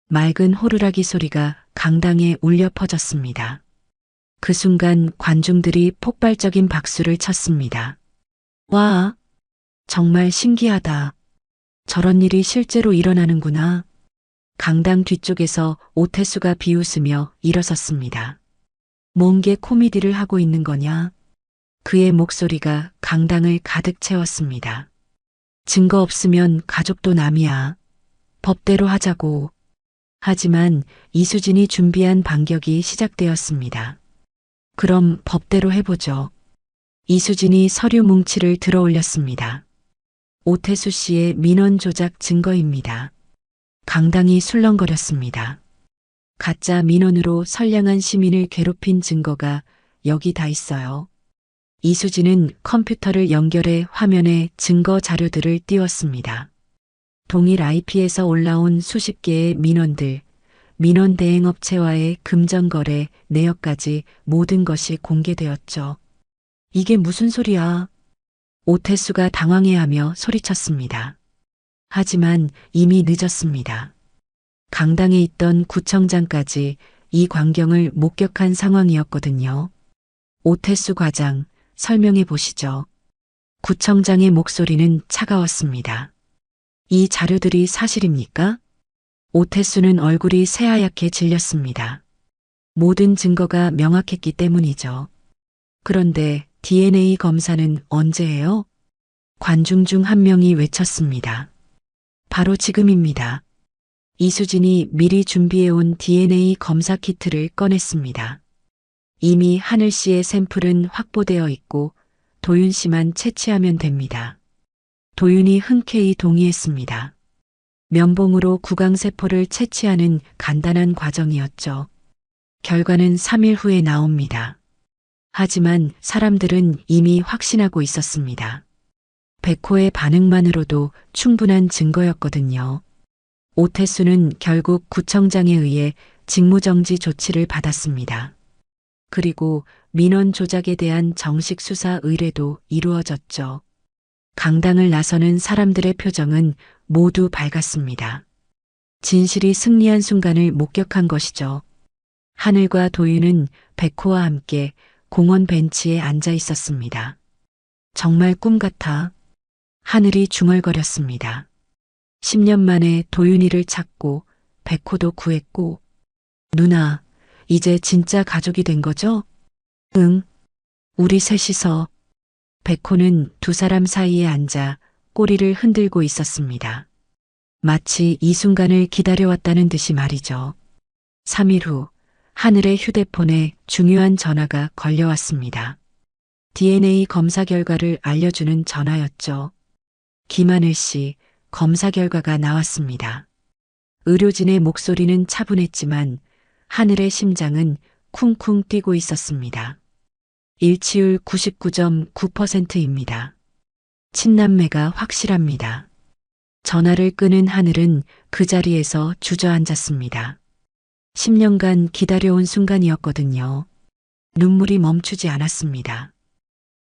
맑은 호루라기 소리가 강당에 울려 퍼졌습니다. 그 순간 관중들이 폭발적인 박수를 쳤습니다. 와, 정말 신기하다. 저런 일이 실제로 일어나는구나. 강당 뒤쪽에서 오태수가 비웃으며 일어섰습니다. 뭔 게 코미디를 하고 있는 거냐? 그의 목소리가 강당을 가득 채웠습니다. 증거 없으면 가족도 남이야. 법대로 하자고. 하지만 이수진이 준비한 반격이 시작되었습니다. 그럼 법대로 해보죠. 이수진이 서류 뭉치를 들어 올렸습니다. 오태수 씨의 민원 조작 증거입니다. 강당이 술렁거렸습니다. 가짜 민원으로 선량한 시민을 괴롭힌 증거가 여기 다 있어요. 이수진은 컴퓨터를 연결해 화면에 증거 자료들을 띄웠습니다. 동일 IP에서 올라온 수십 개의 민원들, 민원 대행업체와의 금전거래 내역까지 모든 것이 공개되었죠. 이게 무슨 소리야? 오태수가 당황해하며 소리쳤습니다. 하지만 이미 늦었습니다. 강당에 있던 구청장까지 이 광경을 목격한 상황이었거든요. 오태수 과장, 설명해 보시죠. 구청장의 목소리는 차가웠습니다. 이 자료들이 사실입니까? 오태수는 얼굴이 새하얗게 질렸습니다. 모든 증거가 명확했기 때문이죠. 그런데 DNA 검사는 언제 해요? 관중 중 한 명이 외쳤습니다. 바로 지금입니다. 이수진이 미리 준비해온 DNA 검사 키트를 꺼냈습니다. 이미 하늘 씨의 샘플은 확보되어 있고 도윤 씨만 채취하면 됩니다. 도윤이 흔쾌히 동의했습니다. 면봉으로 구강세포를 채취하는 간단한 과정이었죠. 결과는 3일 후에 나옵니다. 하지만 사람들은 이미 확신하고 있었습니다. 백호의 반응만으로도 충분한 증거였거든요. 오태수는 결국 구청장에 의해 직무정지 조치를 받았습니다. 그리고 민원 조작에 대한 정식 수사 의뢰도 이루어졌죠. 강당을 나서는 사람들의 표정은 모두 밝았습니다. 진실이 승리한 순간을 목격한 것이죠. 하늘과 도윤은 백호와 함께 공원 벤치에 앉아 있었습니다. 정말 꿈 같아. 하늘이 중얼거렸습니다. 10년 만에 도윤이를 찾고 백호도 구했고, 누나, 이제 진짜 가족이 된 거죠? 응. 우리 셋이서. 백호는 두 사람 사이에 앉아 꼬리를 흔들고 있었습니다. 마치 이 순간을 기다려왔다는 듯이 말이죠. 3일 후 하늘의 휴대폰에 중요한 전화가 걸려왔습니다. DNA 검사 결과를 알려주는 전화였죠. 김하늘 씨, 검사 결과가 나왔습니다. 의료진의 목소리는 차분했지만 하늘의 심장은 쿵쿵 뛰고 있었습니다. 일치율 99.9%입니다. 친남매가 확실합니다. 전화를 끄는 하늘은 그 자리에서 주저앉았습니다. 10년간 기다려온 순간이었거든요. 눈물이 멈추지 않았습니다.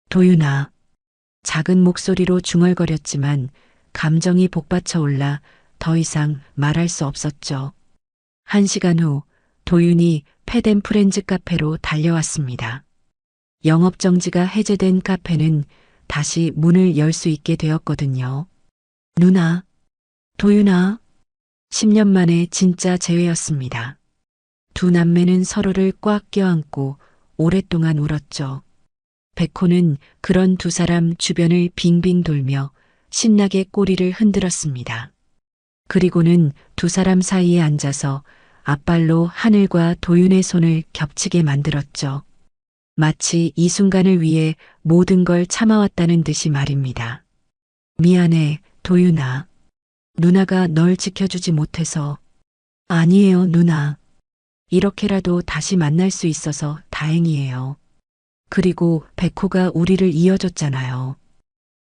도윤아. 작은 목소리로 중얼거렸지만 감정이 복받쳐 올라 더 이상 말할 수 없었죠. 1시간 후 도윤이 패덴프렌즈 카페로 달려왔습니다. 영업정지가 해제된 카페는 다시 문을 열 수 있게 되었거든요. 누나, 도윤아. 10년 만에 진짜 재회였습니다. 두 남매는 서로를 꽉 껴안고 오랫동안 울었죠. 백호는 그런 두 사람 주변을 빙빙 돌며 신나게 꼬리를 흔들었습니다. 그리고는 두 사람 사이에 앉아서 앞발로 하늘과 도윤의 손을 겹치게 만들었죠. 마치 이 순간을 위해 모든 걸 참아왔다는 듯이 말입니다. 미안해, 도윤아. 누나가 널 지켜주지 못해서. 아니에요, 누나. 이렇게라도 다시 만날 수 있어서 다행이에요. 그리고 백호가 우리를 이어줬잖아요.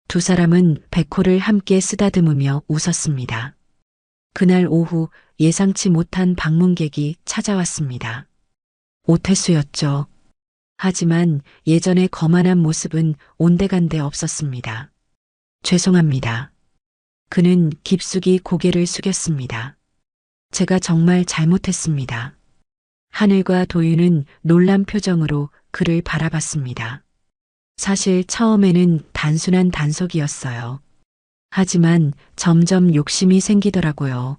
두 사람은 백호를 함께 쓰다듬으며 웃었습니다. 그날 오후 예상치 못한 방문객이 찾아왔습니다. 오태수였죠. 하지만 예전의 거만한 모습은 온데간데 없었습니다. 죄송합니다. 그는 깊숙이 고개를 숙였습니다. 제가 정말 잘못했습니다. 하늘과 도윤은 놀란 표정으로 그를 바라봤습니다. 사실 처음에는 단순한 단속이었어요. 하지만 점점 욕심이 생기더라고요.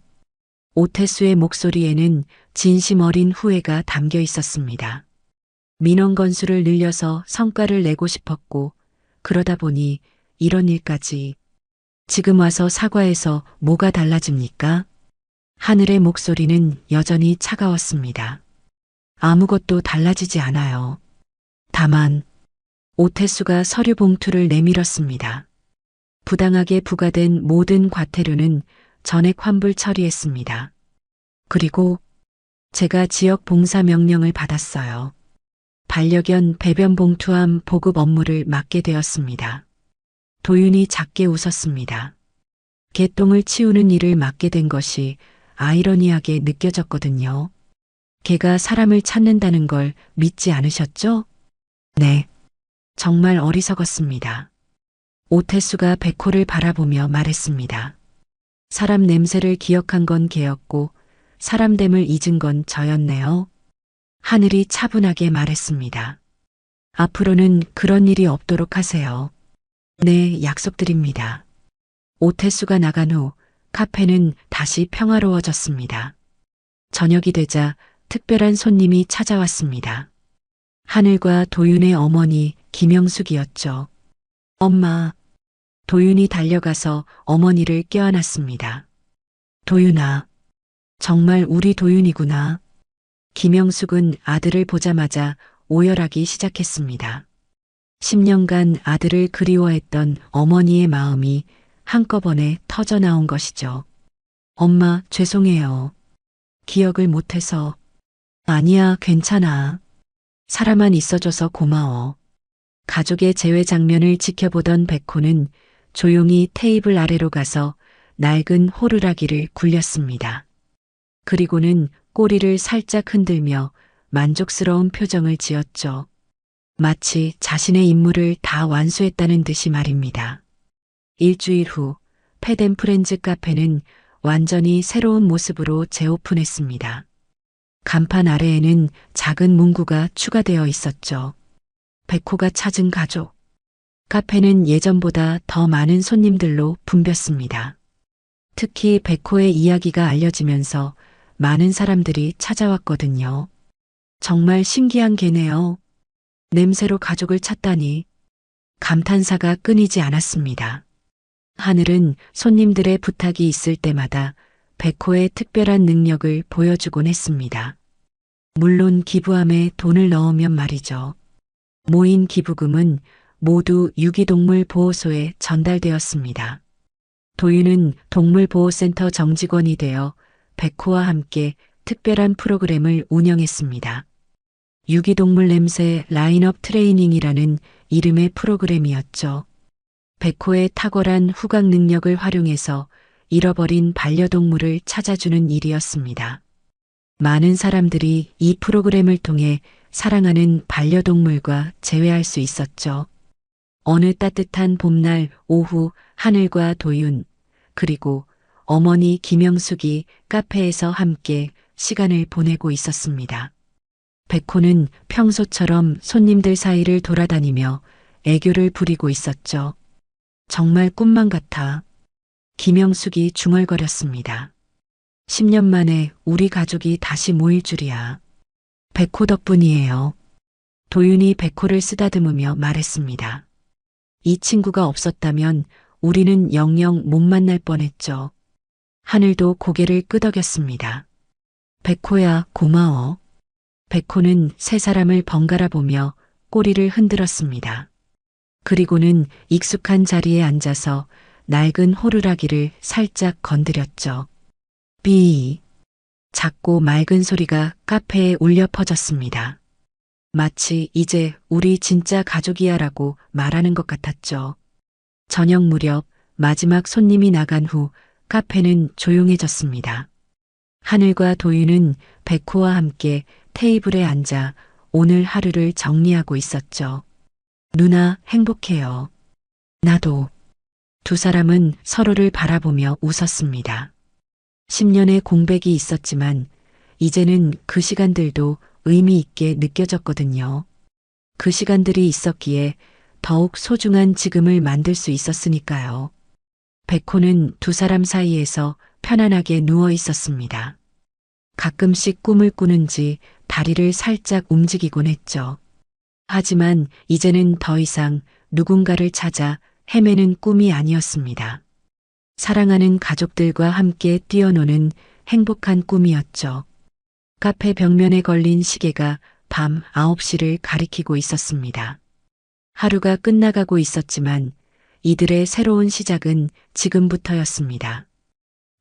오태수의 목소리에는 진심 어린 후회가 담겨 있었습니다. 민원 건수를 늘려서 성과를 내고 싶었고, 그러다 보니 이런 일까지. 지금 와서 사과해서 뭐가 달라집니까? 하늘의 목소리는 여전히 차가웠습니다. 아무것도 달라지지 않아요. 다만, 오태수가 서류 봉투를 내밀었습니다. 부당하게 부과된 모든 과태료는 전액 환불 처리했습니다. 그리고 제가 지역 봉사 명령을 받았어요. 반려견 배변 봉투함 보급 업무를 맡게 되었습니다. 도윤이 작게 웃었습니다. 개똥을 치우는 일을 맡게 된 것이 아이러니하게 느껴졌거든요. 개가 사람을 찾는다는 걸 믿지 않으셨죠? 네. 정말 어리석었습니다. 오태수가 백호를 바라보며 말했습니다. 사람 냄새를 기억한 건 개였고 사람됨을 잊은 건 저였네요. 하늘이 차분하게 말했습니다. 앞으로는 그런 일이 없도록 하세요. 네, 약속드립니다. 오태수가 나간 후 카페는 다시 평화로워졌습니다. 저녁이 되자 특별한 손님이 찾아왔습니다. 하늘과 도윤의 어머니 김영숙이었죠. 엄마. 도윤이 달려가서 어머니를 껴안았습니다. 도윤아. 정말 우리 도윤이구나. 김영숙은 아들을 보자마자 오열하기 시작했습니다. 10년간 아들을 그리워했던 어머니의 마음이 한꺼번에 터져나온 것이죠. 엄마, 죄송해요. 기억을 못해서. 아니야, 괜찮아. 사람만 있어줘서 고마워. 가족의 재회 장면을 지켜보던 백호는 조용히 테이블 아래로 가서 낡은 호루라기를 굴렸습니다. 그리고는 꼬리를 살짝 흔들며 만족스러운 표정을 지었죠. 마치 자신의 임무를 다 완수했다는 듯이 말입니다. 일주일 후 패덴프렌즈 카페는 완전히 새로운 모습으로 재오픈했습니다. 간판 아래에는 작은 문구가 추가되어 있었죠. 백호가 찾은 가족. 카페는 예전보다 더 많은 손님들로 붐볐습니다. 특히 백호의 이야기가 알려지면서 많은 사람들이 찾아왔거든요. 정말 신기한 개네요. 냄새로 가족을 찾다니. 감탄사가 끊이지 않았습니다. 하늘은 손님들의 부탁이 있을 때마다 백호의 특별한 능력을 보여주곤 했습니다. 물론 기부함에 돈을 넣으면 말이죠. 모인 기부금은 모두 유기동물 보호소에 전달되었습니다. 도윤은 동물보호센터 정직원이 되어 백호와 함께 특별한 프로그램을 운영했습니다. 유기동물 냄새 라인업 트레이닝이라는 이름의 프로그램이었죠. 백호의 탁월한 후각 능력을 활용해서 잃어버린 반려동물을 찾아주는 일이었습니다. 많은 사람들이 이 프로그램을 통해 사랑하는 반려동물과 재회할 수 있었죠. 어느 따뜻한 봄날 오후 하늘과 도윤, 그리고 어머니 김영숙이 카페에서 함께 시간을 보내고 있었습니다. 백호는 평소처럼 손님들 사이를 돌아다니며 애교를 부리고 있었죠. 정말 꿈만 같아. 김영숙이 중얼거렸습니다. 10년 만에 우리 가족이 다시 모일 줄이야. 백호 덕분이에요. 도윤이 백호를 쓰다듬으며 말했습니다. 이 친구가 없었다면 우리는 영영 못 만날 뻔했죠. 하늘도 고개를 끄덕였습니다. 백호야, 고마워. 백호는 세 사람을 번갈아 보며 꼬리를 흔들었습니다. 그리고는 익숙한 자리에 앉아서 낡은 호루라기를 살짝 건드렸죠. 삐. 작고 맑은 소리가 카페에 울려 퍼졌습니다. 마치 이제 우리 진짜 가족이야라고 말하는 것 같았죠. 저녁 무렵 마지막 손님이 나간 후 카페는 조용해졌습니다. 하늘과 도윤은 백호와 함께 테이블에 앉아 오늘 하루를 정리하고 있었죠. 누나, 행복해요. 나도. 두 사람은 서로를 바라보며 웃었습니다. 10년의 공백이 있었지만 이제는 그 시간들도 의미 있게 느껴졌거든요. 그 시간들이 있었기에 더욱 소중한 지금을 만들 수 있었으니까요. 백호는 두 사람 사이에서 편안하게 누워 있었습니다. 가끔씩 꿈을 꾸는지 다리를 살짝 움직이곤 했죠. 하지만 이제는 더 이상 누군가를 찾아 헤매는 꿈이 아니었습니다. 사랑하는 가족들과 함께 뛰어노는 행복한 꿈이었죠. 카페 벽면에 걸린 시계가 밤 9시를 가리키고 있었습니다. 하루가 끝나가고 있었지만 이들의 새로운 시작은 지금부터였습니다.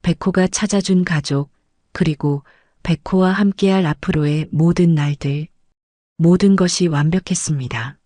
백호가 찾아준 가족, 그리고 백호와 함께할 앞으로의 모든 날들, 모든 것이 완벽했습니다.